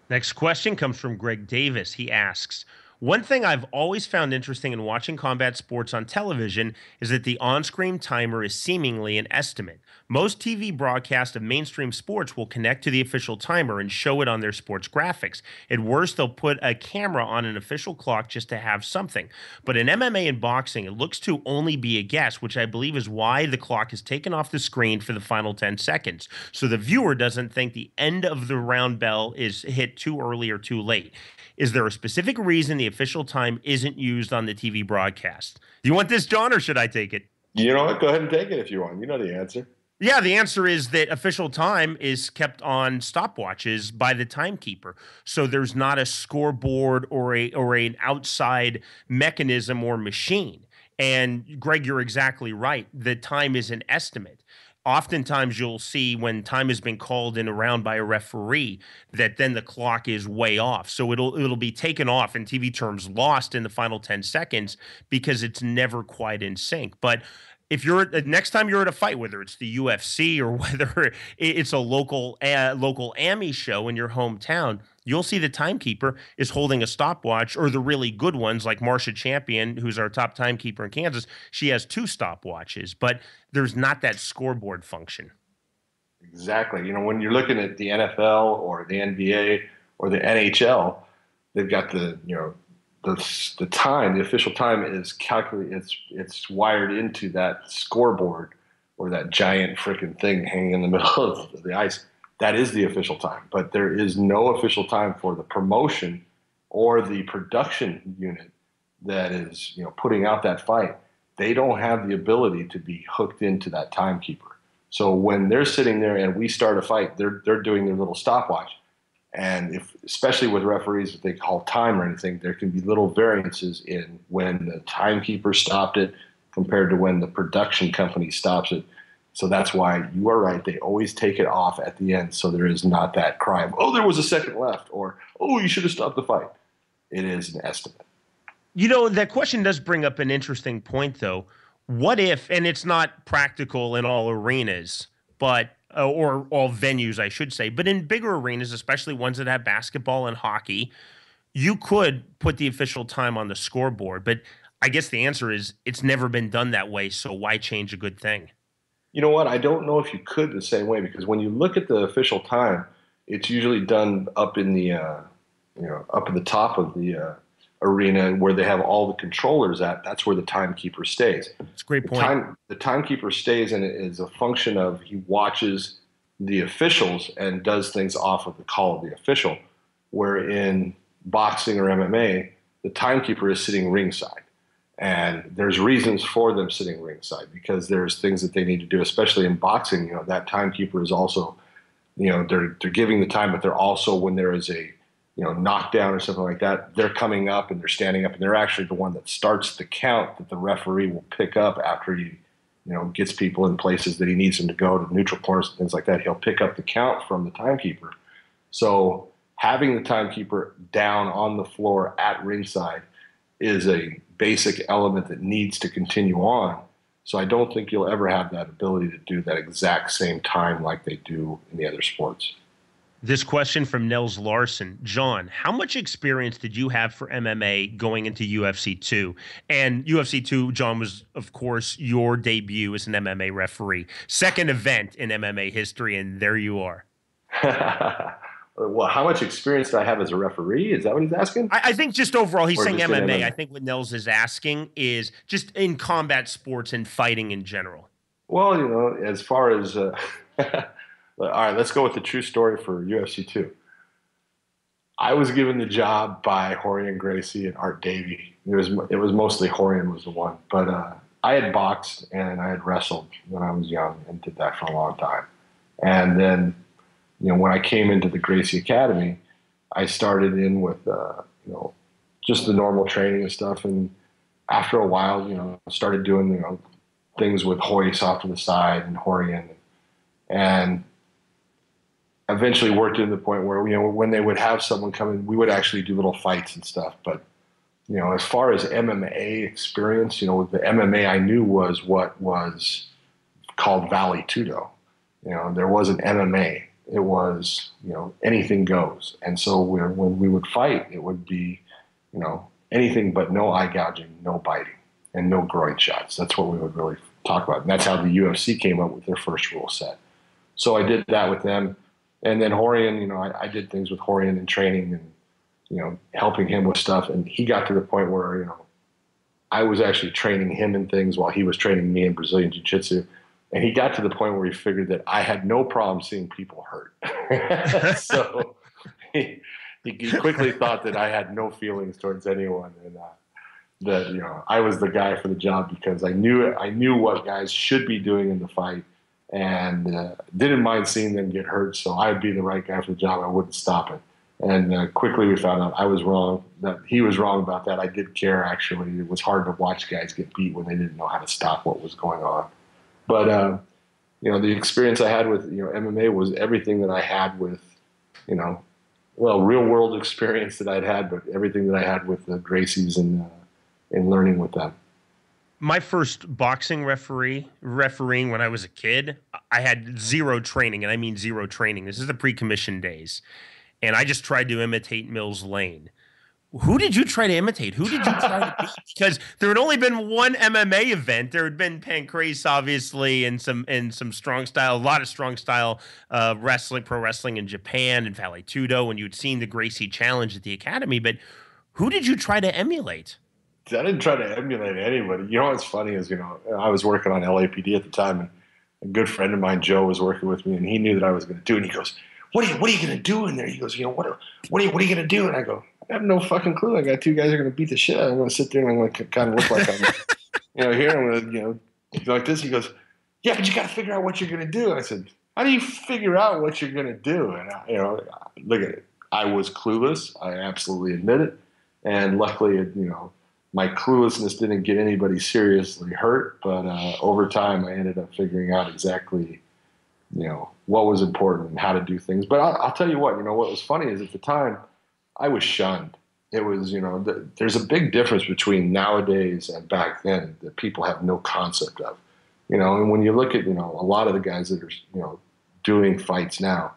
Next question comes from Greg Davis. He asks, one thing I've always found interesting in watching combat sports on television is that the on-screen timer is seemingly an estimate. Most TV broadcasts of mainstream sports will connect to the official timer and show it on their sports graphics. At worst, they'll put a camera on an official clock just to have something. But in MMA and boxing, it looks to only be a guess, which I believe is why the clock is taken off the screen for the final 10 seconds. So the viewer doesn't think the end of the round bell is hit too early or too late. Is there a specific reason the official time isn't used on the TV broadcast? Do you want this, John, or should I take it? You know what? Go ahead and take it if you want. You know the answer. Yeah, the answer is that official time is kept on stopwatches by the timekeeper. So there's not a scoreboard or an outside mechanism or machine. And Greg, you're exactly right. The time is an estimate. oftentimes you'll see when time has been called in a round by a referee that then the clock is way off. So it'll be taken off, in TV terms, lost in the final 10 seconds because it's never quite in sync. But if you're next time you're at a fight, whether it's the UFC or whether it's a local AMI show in your hometown, you'll see the timekeeper is holding a stopwatch, or the really good ones like Marsha Champion, who's our top timekeeper in Kansas. She has 2 stopwatches, but there's not that scoreboard function. Exactly. You know, when you're looking at the NFL or the NBA or the NHL, they've got the time, the official time is calculated. It's wired into that scoreboard, or that giant freaking thing hanging in the middle of the ice. That is the official time, but there is no official time for the promotion or the production unit that is, putting out that fight. They don't have the ability to be hooked into that timekeeper. So when they're sitting there and we start a fight, they're doing their little stopwatch. And especially with referees, if they call time or anything, there can be little variances in when the timekeeper stopped it compared to when the production company stops it. So that's why you are right. They always take it off at the end, so there is not that cry of, oh, there was a second left, or, oh, you should have stopped the fight. It is an estimate. That question does bring up an interesting point, though. What if, and it's not practical in all arenas, but or all venues, I should say, but in bigger arenas, especially ones that have basketball and hockey, you could put the official time on the scoreboard. But I guess the answer is it's never been done that way, so why change a good thing? You know what? I don't know if you could the same way, because when you look at the official time, it's usually done up in the, up at the top of the arena where they have all the controllers at. That's where the timekeeper stays. That's a great point. The timekeeper stays, and it is a function of he watches the officials and does things off of the call of the official, where in boxing or MMA, the timekeeper is sitting ringside. And there's reasons for them sitting ringside, because there's things that they need to do, especially in boxing. That timekeeper is also, they're giving the time, but they're also, when there is a, knockdown or something like that, they're coming up and they're standing up, and they're actually the one that starts the count that the referee will pick up after he, gets people in places that he needs them to go to neutral corners and things like that. He'll pick up the count from the timekeeper. So having the timekeeper down on the floor at ringside is a basic element that needs to continue on. So I don't think you'll ever have that ability to do that exact same time like they do in the other sports. This question from Nels Larson. John, how much experience did you have for MMA going into UFC 2? And UFC 2, John, was, of course, your debut as an MMA referee. Second event in MMA history, and there you are. Well, how much experience do I have as a referee? Is that what he's asking? I think just overall, he's saying MMA. MMA. I think what Nels is asking is just in combat sports and fighting in general. Well, as far as all right, let's go with the true story for UFC 2. I was given the job by Rorion Gracie and Art Davie. It was mostly Rorion was the one, but I had boxed and I had wrestled when I was young and did that for a long time. And then, when I came into the Gracie Academy, I started in with just the normal training and stuff. And after a while, started doing things with Hoyce off to the side and Rorion, and eventually worked into the point where, when they would have someone come in, we would actually do little fights and stuff. But, as far as MMA experience, the MMA I knew was what was called Vale Tudo. There wasn't MMA. It was, anything goes. And so when we would fight, it would be, anything but no eye gouging, no biting, and no groin shots. That's what we would really talk about. And that's how the UFC came up with their first rule set. So I did that with them. And then Rorion, I did things with Rorion in training and, helping him with stuff. And he got to the point where, I was actually training him in things while he was training me in Brazilian Jiu-Jitsu. And he got to the point where he figured that I had no problem seeing people hurt. So he quickly thought that I had no feelings towards anyone, and that I was the guy for the job, because I knew what guys should be doing in the fight, and didn't mind seeing them get hurt. So I'd be the right guy for the job. I wouldn't stop it. And quickly we found out I was wrong. That he was wrong about that. I did care, actually. It was hard to watch guys get beat when they didn't know how to stop what was going on. But the experience I had with, MMA was everything that I had with, real world experience that I'd had, but everything that I had with the Gracies and learning with them. My first boxing refereeing when I was a kid, I had zero training, and I mean zero training. This is the pre-commission days. And I just tried to imitate Mills Lane. Who did you try to imitate? Who did you try to beat? Because there had only been one MMA event. There had been Pancrase, obviously, and some strong style, a lot of strong style wrestling, pro wrestling in Japan and Vale Tudo, and you'd seen the Gracie Challenge at the Academy. But who did you try to emulate? I didn't try to emulate anybody. You know what's funny is, I was working on LAPD at the time, and a good friend of mine, Joe, was working with me, and he knew that I was going to do it. And he goes, What are you going to do in there? He goes, what are you going to do? And I go, I have no fucking clue. I got two guys that are going to beat the shit out of me. I'm going to sit there and I'm going to kind of look like I'm, here I'm going to, like this. He goes, yeah, but you got to figure out what you're going to do. And I said, how do you figure out what you're going to do? And look at it. I was clueless. I absolutely admit it. And luckily, my cluelessness didn't get anybody seriously hurt. But over time, I ended up figuring out exactly, what was important and how to do things. But I'll tell you what was funny is at the time, I was shunned. It was, there's a big difference between nowadays and back then that people have no concept of, and when you look at, a lot of the guys that are, doing fights now,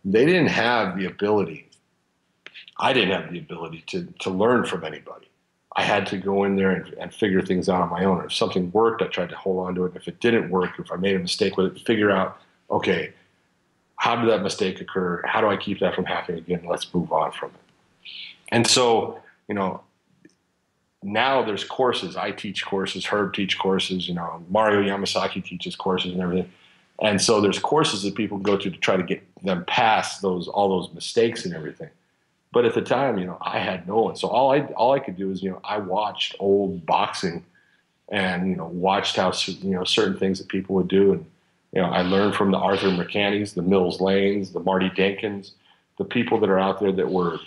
they didn't have the ability. I didn't have the ability to learn from anybody. I had to go in there and figure things out on my own. If something worked, I tried to hold on to it. If it didn't work, if I made a mistake with it, figure out, okay, how did that mistake occur? How do I keep that from happening again? Let's move on from it. And so, now there's courses. I teach courses, Herb teach courses, Mario Yamasaki teaches courses and everything. And so there's courses that people go to try to get them past all those mistakes and everything. But at the time, I had no one. So all I could do is, I watched old boxing and, watched how, certain things that people would do. And, I learned from the Arthur McCannies, the Mills Lanes, the Marty Denkins, the people that are out there that were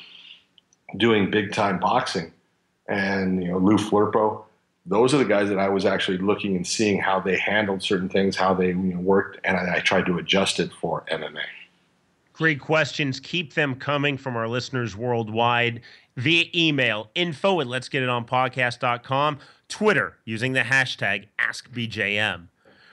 doing big time boxing, and Lou Flurpo. Those are the guys that I was actually looking and seeing how they handled certain things, how they worked, and I tried to adjust it for MMA. Great questions. Keep them coming from our listeners worldwide via email, info@letsgetitonpodcast.com, Twitter using the hashtag AskBJM.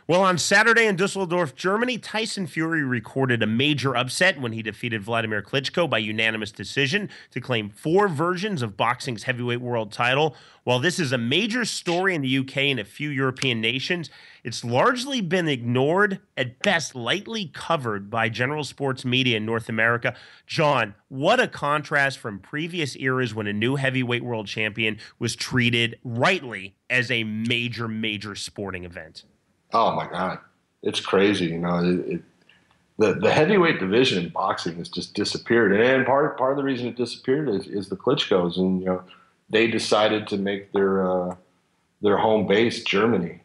Well, on Saturday in Dusseldorf, Germany, Tyson Fury recorded a major upset when he defeated Vladimir Klitschko by unanimous decision to claim 4 versions of boxing's heavyweight world title. While this is a major story in the UK and a few European nations, it's largely been ignored, at best lightly covered by general sports media in North America. John, what a contrast from previous eras when a new heavyweight world champion was treated rightly as a major, major sporting event. Oh my God, it's crazy. The heavyweight division in boxing has just disappeared, and part of the reason it disappeared is the Klitschkos, and they decided to make their home base Germany,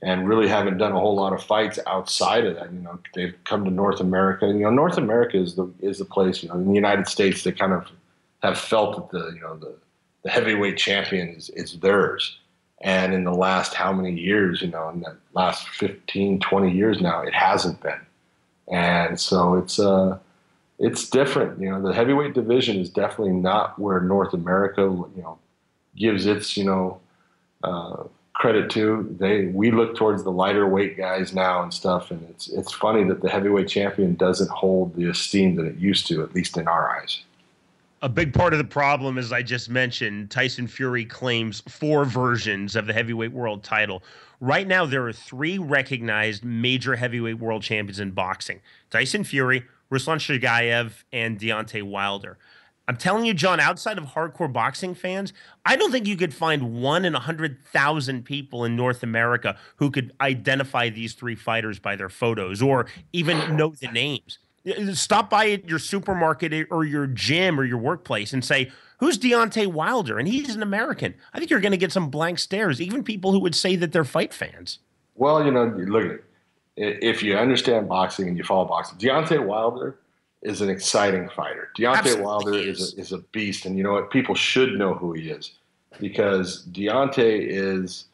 and really haven't done a whole lot of fights outside of that. They've come to North America, and North America is the place. In the United States, they kind of have felt that the heavyweight champion is theirs. And in the last how many years, in the last 15, 20 years now, it hasn't been. And so it's different. The heavyweight division is definitely not where North America, gives its, credit to. We look towards the lighter weight guys now and stuff. And it's funny that the heavyweight champion doesn't hold the esteem that it used to, at least in our eyes. A big part of the problem, as I just mentioned, Tyson Fury claims 4 versions of the heavyweight world title. Right now, there are 3 recognized major heavyweight world champions in boxing: Tyson Fury, Ruslan Shagayev, and Deontay Wilder. I'm telling you, John, outside of hardcore boxing fans, I don't think you could find 1 in 100,000 people in North America who could identify these 3 fighters by their photos or even know the names. Stop by at your supermarket or your gym or your workplace and say, who's Deontay Wilder? And he's an American. I think you're going to get some blank stares, even people who would say that they're fight fans. Well, look at it. If you understand boxing and you follow boxing, Deontay Wilder is an exciting fighter. Deontay Wilder is a beast. And you know what? People should know who he is because Deontay is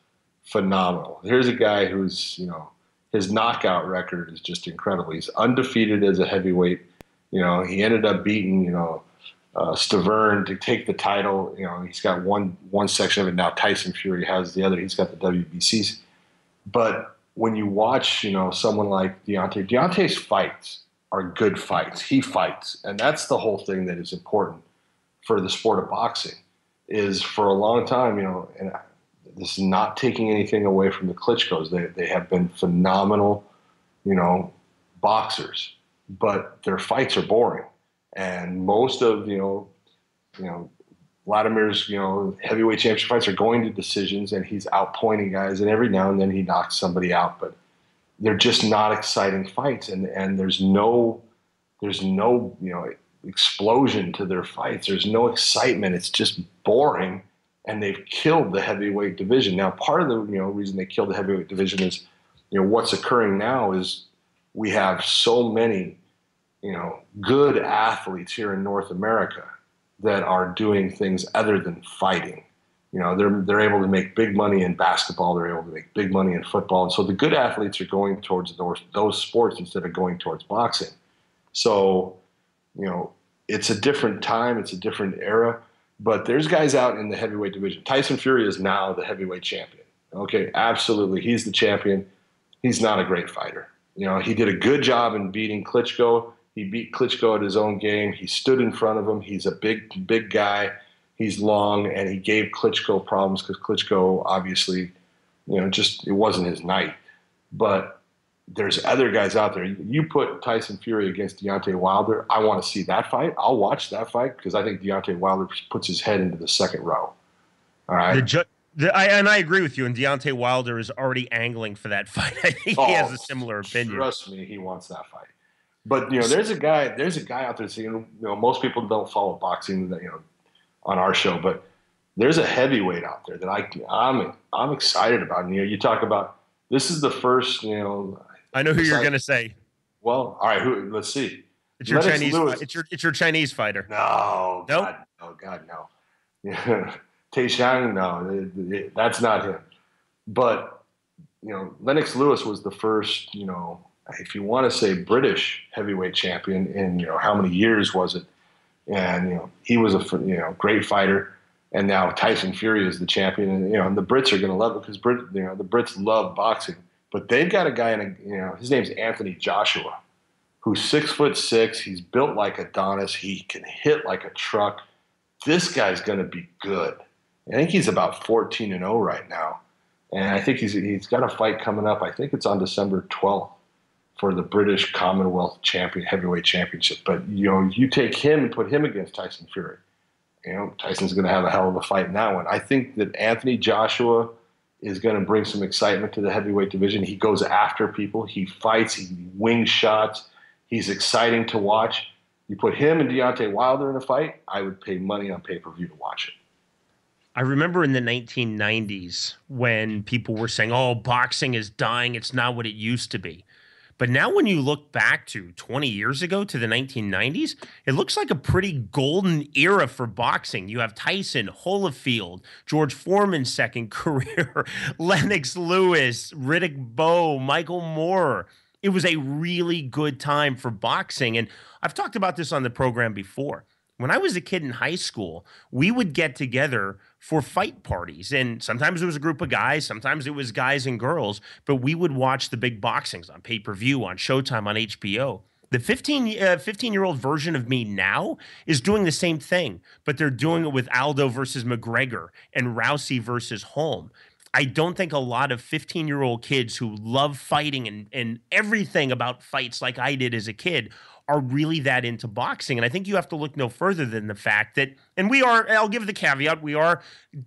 phenomenal. Here's a guy who's, his knockout record is just incredible. He's undefeated as a heavyweight. He ended up beating, Stavern to take the title. He's got one section of it now. Tyson Fury has the other. He's got the WBCs. But when you watch, someone like Deontay's fights are good fights. He fights. And that's the whole thing that is important for the sport of boxing, is for a long time, and this is not taking anything away from the Klitschko's. They have been phenomenal, boxers, but their fights are boring. And most of, Vladimir's, heavyweight championship fights are going to decisions, and he's outpointing guys, and every now and then he knocks somebody out, but they're just not exciting fights. And there's no, explosion to their fights. There's no excitement. It's just boring. And they've killed the heavyweight division. Now, part of the reason they killed the heavyweight division is, what's occurring now is we have so many, good athletes here in North America that are doing things other than fighting. They're able to make big money in basketball. They're able to make big money in football. And so the good athletes are going towards those sports instead of going towards boxing. So, it's a different time. It's a different era. But there's guys out in the heavyweight division. Tyson Fury is now the heavyweight champion. Okay, absolutely. He's the champion. He's not a great fighter. He did a good job in beating Klitschko. He beat Klitschko at his own game. He stood in front of him. He's a big guy. He's long, and he gave Klitschko problems because Klitschko obviously, just it wasn't his night. But there's other guys out there. You put Tyson Fury against Deontay Wilder, I want to see that fight. I'll watch that fight because I think Deontay Wilder puts his head into the second row. All right. And I agree with you. And Deontay Wilder is already angling for that fight. I think he has a similar opinion. Trust me, he wants that fight. But there's a guy out there. So, most people don't follow boxing, on our show, but there's a heavyweight out there that I'm excited about. And, you talk about this is the first. I know who you're going to say. Well, all right. Let's see. It's your Chinese. It's your Chinese fighter. No. Nope. God, no. Taishang, no, that's not him. But Lennox Lewis was the first. If you want to say British heavyweight champion in how many years was it? And he was a great fighter. And now Tyson Fury is the champion, and the Brits are going to love it because the Brits love boxing. But they've got a guy his name's Anthony Joshua, who's 6'6". He's built like Adonis. He can hit like a truck. This guy's going to be good. I think he's about 14-0 right now, and I think he's got a fight coming up. I think it's on December 12th for the British Commonwealth heavyweight championship. But you take him and put him against Tyson Fury. Tyson's going to have a hell of a fight in that one. I think that Anthony Joshua is going to bring some excitement to the heavyweight division. He goes after people. He fights. He wings shots. He's exciting to watch. You put him and Deontay Wilder in a fight, I would pay money on pay-per-view to watch it. I remember in the 1990s when people were saying, oh, boxing is dying. It's not what it used to be. But now when you look back to 20 years ago to the 1990s, it looks like a pretty golden era for boxing. You have Tyson, Holyfield, George Foreman's second career, Lennox Lewis, Riddick Bowe, Michael Moore. It was a really good time for boxing. And I've talked about this on the program before. When I was a kid in high school, we would get together for fight parties. And sometimes it was a group of guys, sometimes it was guys and girls, but we would watch the big boxings on pay-per-view, on Showtime, on HBO. The 15-year-old version of me now is doing the same thing, but they're doing it with Aldo versus McGregor and Rousey versus Holm. I don't think a lot of 15-year-old kids who love fighting and everything about fights like I did as a kid are really that into boxing. And I think you have to look no further than the fact that, and I'll give the caveat, we are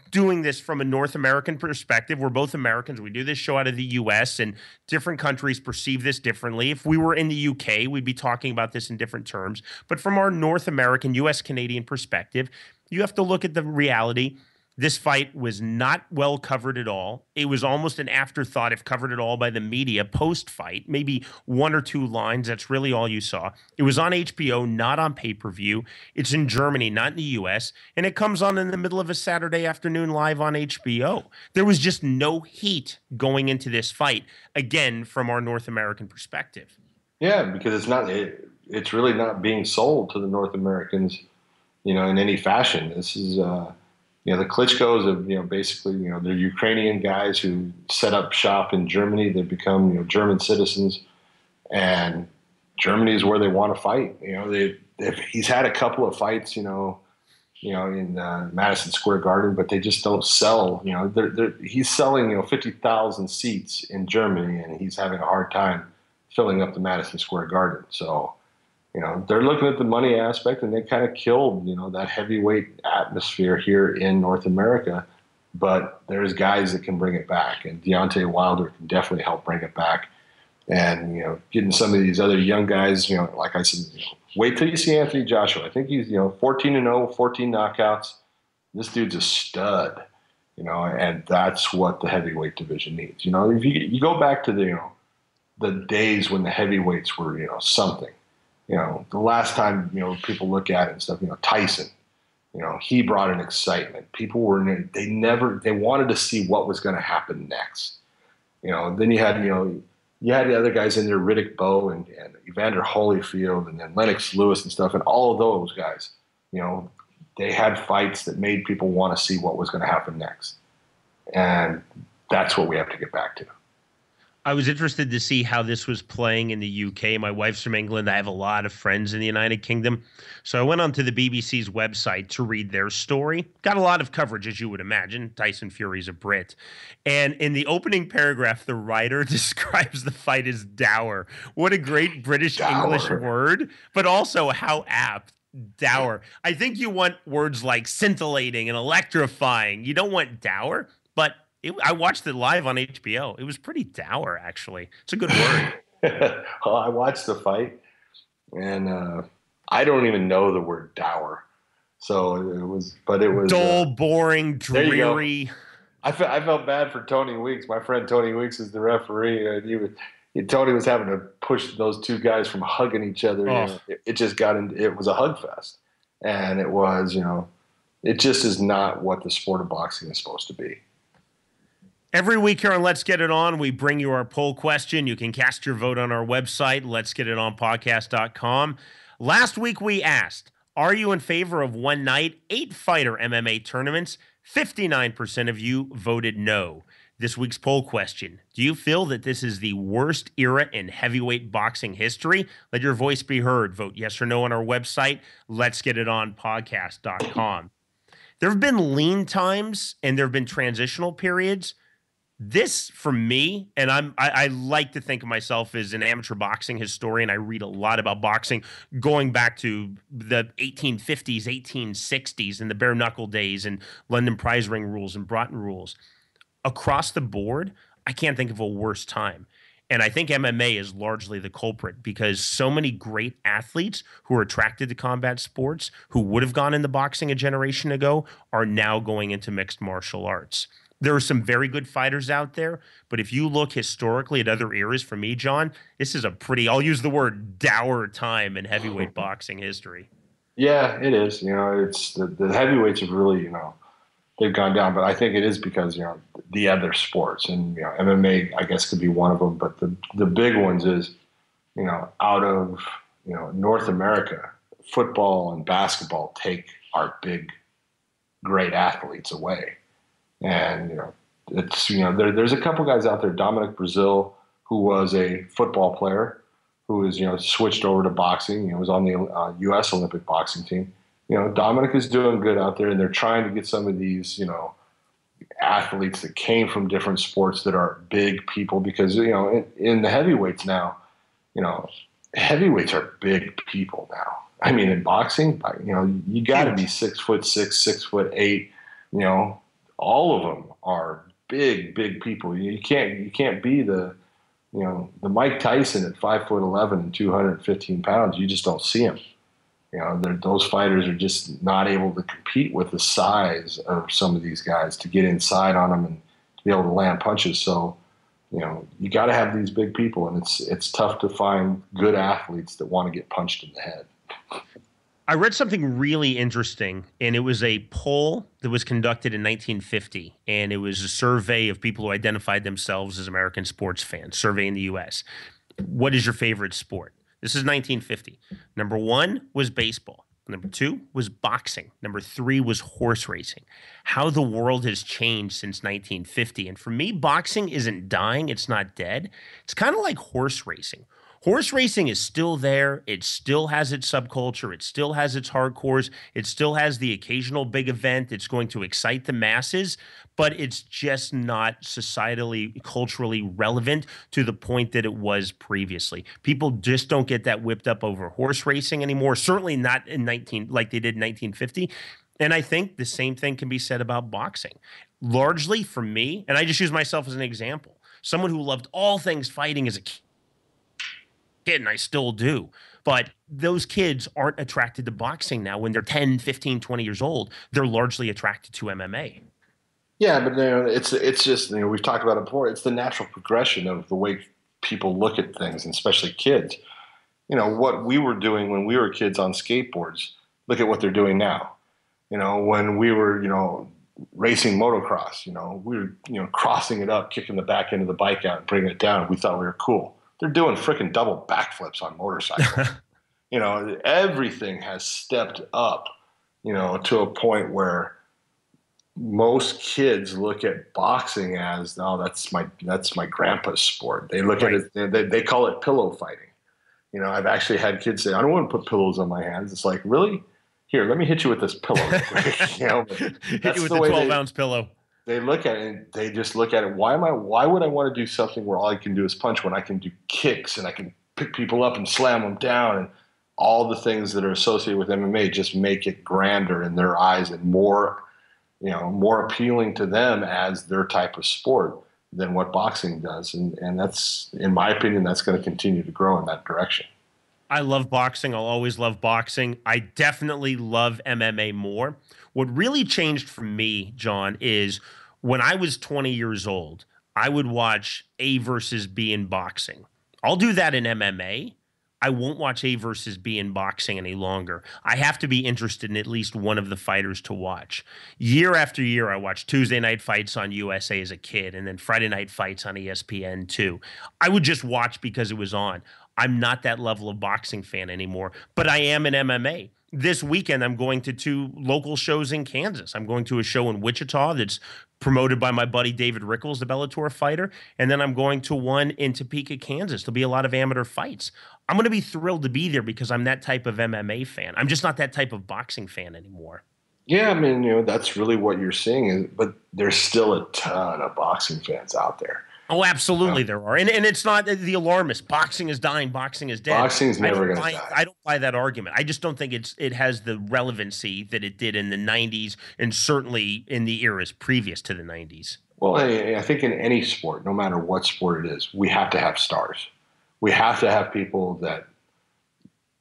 doing this from a North American perspective. We're both Americans. We do this show out of the U.S. and different countries perceive this differently. If we were in the U.K., we'd be talking about this in different terms. But from our North American, U.S. Canadian perspective, you have to look at the reality This fight was not well covered at all. It was almost an afterthought, if covered at all, by the media post-fight. Maybe one or two lines. That's really all you saw. It was on HBO, not on pay-per-view. It's in Germany, not in the U.S., and it comes on in the middle of a Saturday afternoon live on HBO. There was just no heat going into this fight, again, from our North American perspective. Yeah, because it's really not being sold to the North Americans, in any fashion. This is, the Klitschko's of, basically, they're Ukrainian guys who set up shop in Germany. They become, German citizens, and Germany is where they want to fight. He's had a couple of fights, in Madison Square Garden, but they just don't sell. He's selling, 50,000 seats in Germany, and he's having a hard time filling up the Madison Square Garden. So, they're looking at the money aspect, and they kind of killed, that heavyweight atmosphere here in North America. But there's guys that can bring it back, and Deontay Wilder can definitely help bring it back. And, getting some of these other young guys, like I said, wait till you see Anthony Joshua. I think he's, 14-0, 14 knockouts. This dude's a stud, and that's what the heavyweight division needs. If you go back to the days when the heavyweights were, something. The last time, people look at it and stuff, Tyson, he brought an excitement. People they wanted to see what was going to happen next. Then you had the other guys in there, Riddick Bowe and Evander Holyfield and then Lennox Lewis and stuff. And all of those guys, they had fights that made people want to see what was going to happen next. And that's what we have to get back to. I was interested to see how this was playing in the UK. My wife's from England. I have a lot of friends in the United Kingdom. So I went onto the BBC's website to read their story. Got a lot of coverage, as you would imagine. Tyson Fury's a Brit. And in the opening paragraph, the writer describes the fight as dour. What a great British English word, but also how apt. Dour. I think you want words like scintillating and electrifying. You don't want dour, but I watched it live on HBO. It was pretty dour, actually. It's a good word. Well, I watched the fight, and I don't even know the word dour. So it was dull, boring, dreary. I felt bad for Tony Weeks. My friend Tony Weeks is the referee, and Tony was having to push those two guys from hugging each other. Oh. It just got in. It was a hug fest, and it was, it just is not what the sport of boxing is supposed to be. Every week here on Let's Get It On, we bring you our poll question. You can cast your vote on our website, letsgetitonpodcast.com. Last week we asked, are you in favor of one night, 8-fighter MMA tournaments? 59% of you voted no. This week's poll question, do you feel that this is the worst era in heavyweight boxing history? Let your voice be heard. Vote yes or no on our website, letsgetitonpodcast.com. There have been lean times and there have been transitional periods. This, for me, and I like to think of myself as an amateur boxing historian. I read a lot about boxing going back to the 1850s, 1860s, and the bare knuckle days, and London prize ring rules and Broughton rules. Across the board, I can't think of a worse time. And I think MMA is largely the culprit because so many great athletes who are attracted to combat sports, who would have gone into boxing a generation ago, are now going into mixed martial arts. There are some very good fighters out there, but if you look historically at other eras, for me, John, this is a pretty, I'll use the word dour time in heavyweight boxing history. Yeah, it is. It's the heavyweights have really, they've gone down, but I think it is because, the other sports and, MMA, I guess, could be one of them, but the big ones is, out of, North America, football and basketball take our big, great athletes away. And, it's, there's a couple guys out there, Dominic Brazil, who was a football player, who is, switched over to boxing, was on the U.S. Olympic boxing team. Dominic is doing good out there, and they're trying to get some of these, athletes that came from different sports that are big people because, in the heavyweights now, heavyweights are big people now. I mean, in boxing, you got to be 6'6", 6'8", all of them are big people. You can't be the Mike Tyson at 5'11" and 215 pounds. You just don't see him. Those fighters are just not able to compete with the size of some of these guys to get inside on them and to be able to land punches. So, you got to have these big people, and it's tough to find good athletes that want to get punched in the head. I read something really interesting, and it was a poll that was conducted in 1950, and it was a survey of people who identified themselves as American sports fans, survey in the U.S. What is your favorite sport? This is 1950. Number 1 was baseball. Number 2 was boxing. Number 3 was horse racing. How the world has changed since 1950. And for me, boxing isn't dying. It's not dead. It's kind of like horse racing. Horse racing is still there. It still has its subculture. It still has its hardcores. It still has the occasional big event. It's going to excite the masses, but it's just not societally, culturally relevant to the point that it was previously. People just don't get that whipped up over horse racing anymore. Certainly not like they did in 1950. And I think the same thing can be said about boxing. Largely for me, and I just use myself as an example, someone who loved all things fighting as a kid, and I still do. But those kids aren't attracted to boxing now when they're 10, 15, 20 years old. They're largely attracted to MMA. Yeah, but it's just, we've talked about it before. It's the natural progression of the way people look at things, and especially kids. What we were doing when we were kids on skateboards, look at what they're doing now. When we were, racing motocross, we were, crossing it up, kicking the back end of the bike out and bringing it down. We thought we were cool. They're doing freaking double backflips on motorcycles. Everything has stepped up, to a point where most kids look at boxing as, oh, that's my grandpa's sport. They look at it, they call it pillow fighting. I've actually had kids say, I don't want to put pillows on my hands. It's like, really? Here, let me hit you with this pillow. Hit you with the 12-ounce pillow. They look at it and they just look at it. Why would I want to do something where all I can do is punch when I can do kicks and I can pick people up and slam them down, and all the things that are associated with MMA just make it grander in their eyes and more appealing to them as their type of sport than what boxing does. And that's, in my opinion, that's going to continue to grow in that direction. I love boxing. I'll always love boxing. I definitely love MMA more. What really changed for me, John, is when I was 20 years old, I would watch A versus B in boxing. I'll do that in MMA. I won't watch A versus B in boxing any longer. I have to be interested in at least one of the fighters to watch. Year after year, I watched Tuesday night fights on USA as a kid, and then Friday night fights on ESPN too. I would just watch because it was on. I'm not that level of boxing fan anymore, but I am in MMA. This weekend, I'm going to 2 local shows in Kansas. I'm going to a show in Wichita that's promoted by my buddy David Rickles, the Bellator fighter, and then I'm going to one in Topeka, Kansas. There'll be a lot of amateur fights. I'm going to be thrilled to be there because I'm that type of MMA fan. I'm just not that type of boxing fan anymore. Yeah, I mean, that's really what you're seeing, but there's still a ton of boxing fans out there. Oh, absolutely there are. And it's not the alarmist. Boxing is dying. Boxing is dead. Boxing's never going to die. I don't buy that argument. I just don't think it has the relevancy that it did in the 90s and certainly in the eras previous to the 90s. Well, I think in any sport, no matter what sport it is, we have to have stars. We have to have people that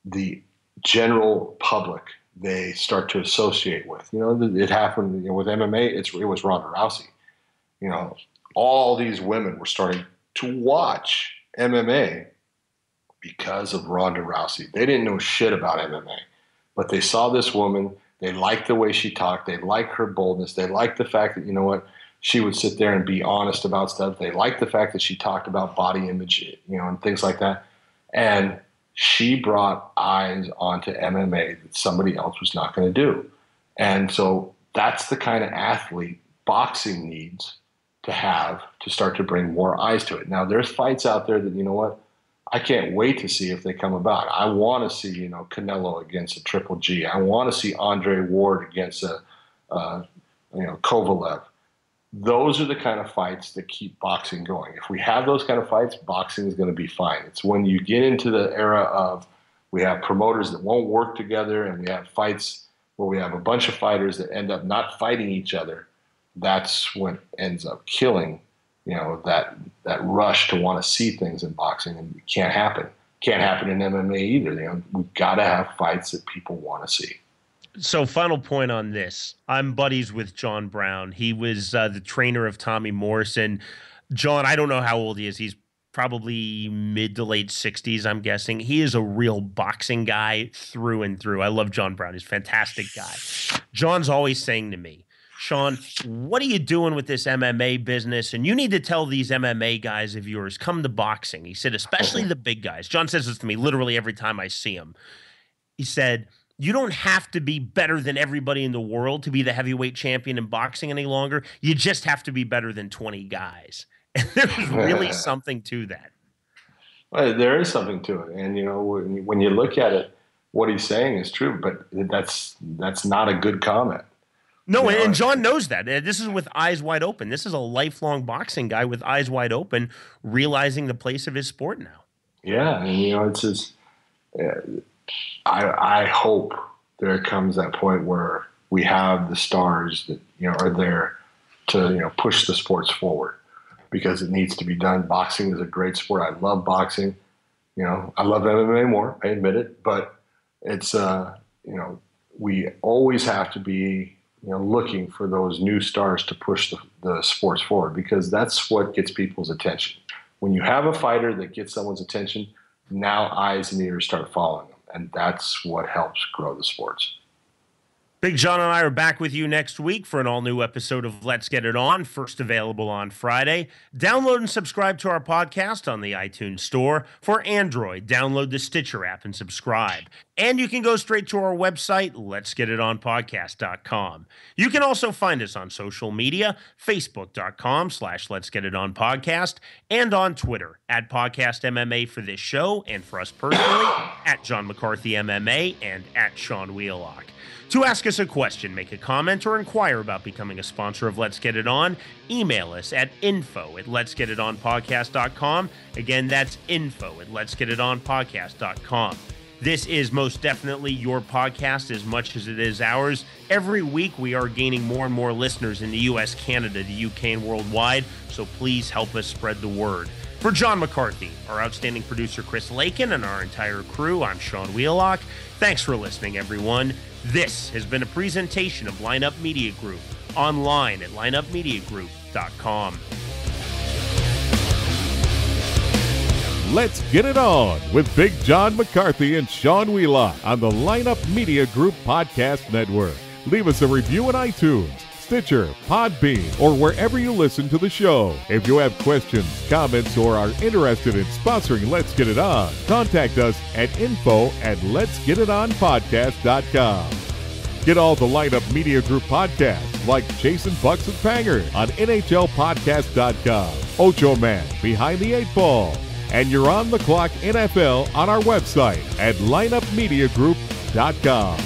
the general public, they start to associate with. It happened with MMA. It was Ronda Rousey. All these women were starting to watch MMA because of Ronda Rousey. They didn't know shit about MMA, but they saw this woman. They liked the way she talked. They liked her boldness. They liked the fact that, she would sit there and be honest about stuff. They liked the fact that she talked about body image, and things like that. And she brought eyes onto MMA that somebody else was not going to do. And so that's the kind of athlete boxing needs to have to start to bring more eyes to it. Now, there's fights out there that, I can't wait to see if they come about. I want to see, Canelo against a Triple G. I want to see Andre Ward against Kovalev. Those are the kind of fights that keep boxing going. If we have those kind of fights, boxing is going to be fine. It's when you get into the era of we have promoters that won't work together and we have fights where we have a bunch of fighters that end up not fighting each other. That's what ends up killing, that rush to want to see things in boxing, and it can't happen. can't happen in MMA either. We've got to have fights that people want to see. So final point on this. I'm buddies with John Brown. He was the trainer of Tommy Morrison. John, I don't know how old he is. He's probably mid to late 60s, I'm guessing. He is a real boxing guy through and through. I love John Brown. He's a fantastic guy. John's always saying to me, Sean, what are you doing with this MMA business? And you need to tell these MMA guys of yours, come to boxing. He said, especially the big guys. John says this to me literally every time I see him. He said, you don't have to be better than everybody in the world to be the heavyweight champion in boxing any longer. You just have to be better than 20 guys. And there's really something to that. Well, there is something to it. And, when you look at it, what he's saying is true, but that's not a good comment. No, and John knows that. This is with eyes wide open. This is a lifelong boxing guy with eyes wide open, realizing the place of his sport now. Yeah, and it's just, I hope there comes that point where we have the stars that are there to push the sports forward, because it needs to be done. Boxing is a great sport. I love boxing. I love MMA more. I admit it, but it's we always have to be looking for those new stars to push the sports forward, because that's what gets people's attention. When you have a fighter that gets someone's attention, now eyes and ears start following them, and that's what helps grow the sports. Big John and I are back with you next week for an all-new episode of Let's Get It On, first available on Friday. Download and subscribe to our podcast on the iTunes Store. For Android, download the Stitcher app and subscribe. And you can go straight to our website, letsgetitonpodcast.com. You can also find us on social media, facebook.com/letsgetitonpodcast, and on Twitter, @PodcastMMA for this show, and for us personally, @JohnMcCarthyMMA and @SeanWheelock. To ask us a question, make a comment, or inquire about becoming a sponsor of Let's Get It On, email us at info@letsgetitonpodcast.com. Again, that's info@letsgetitonpodcast.com. This is most definitely your podcast as much as it is ours. Every week we are gaining more and more listeners in the US, Canada, the UK, and worldwide, so please help us spread the word. For John McCarthy, our outstanding producer Chris Lakin, and our entire crew, I'm Sean Wheelock. Thanks for listening, everyone. This has been a presentation of Lineup Media Group, online at lineupmediagroup.com. Let's Get It On with Big John McCarthy and Sean Wheelock on the Lineup Media Group Podcast Network. Leave us a review on iTunes, Stitcher, Podbean, or wherever you listen to the show. If you have questions, comments, or are interested in sponsoring Let's Get It On, contact us at info@letsgetitonpodcast.com. Get all the Lineup Media Group podcasts like Chasing Bucks and Panger on NHLpodcast.com, Ocho Man, Behind the Eight Ball, and You're on the Clock NFL on our website at lineupmediagroup.com.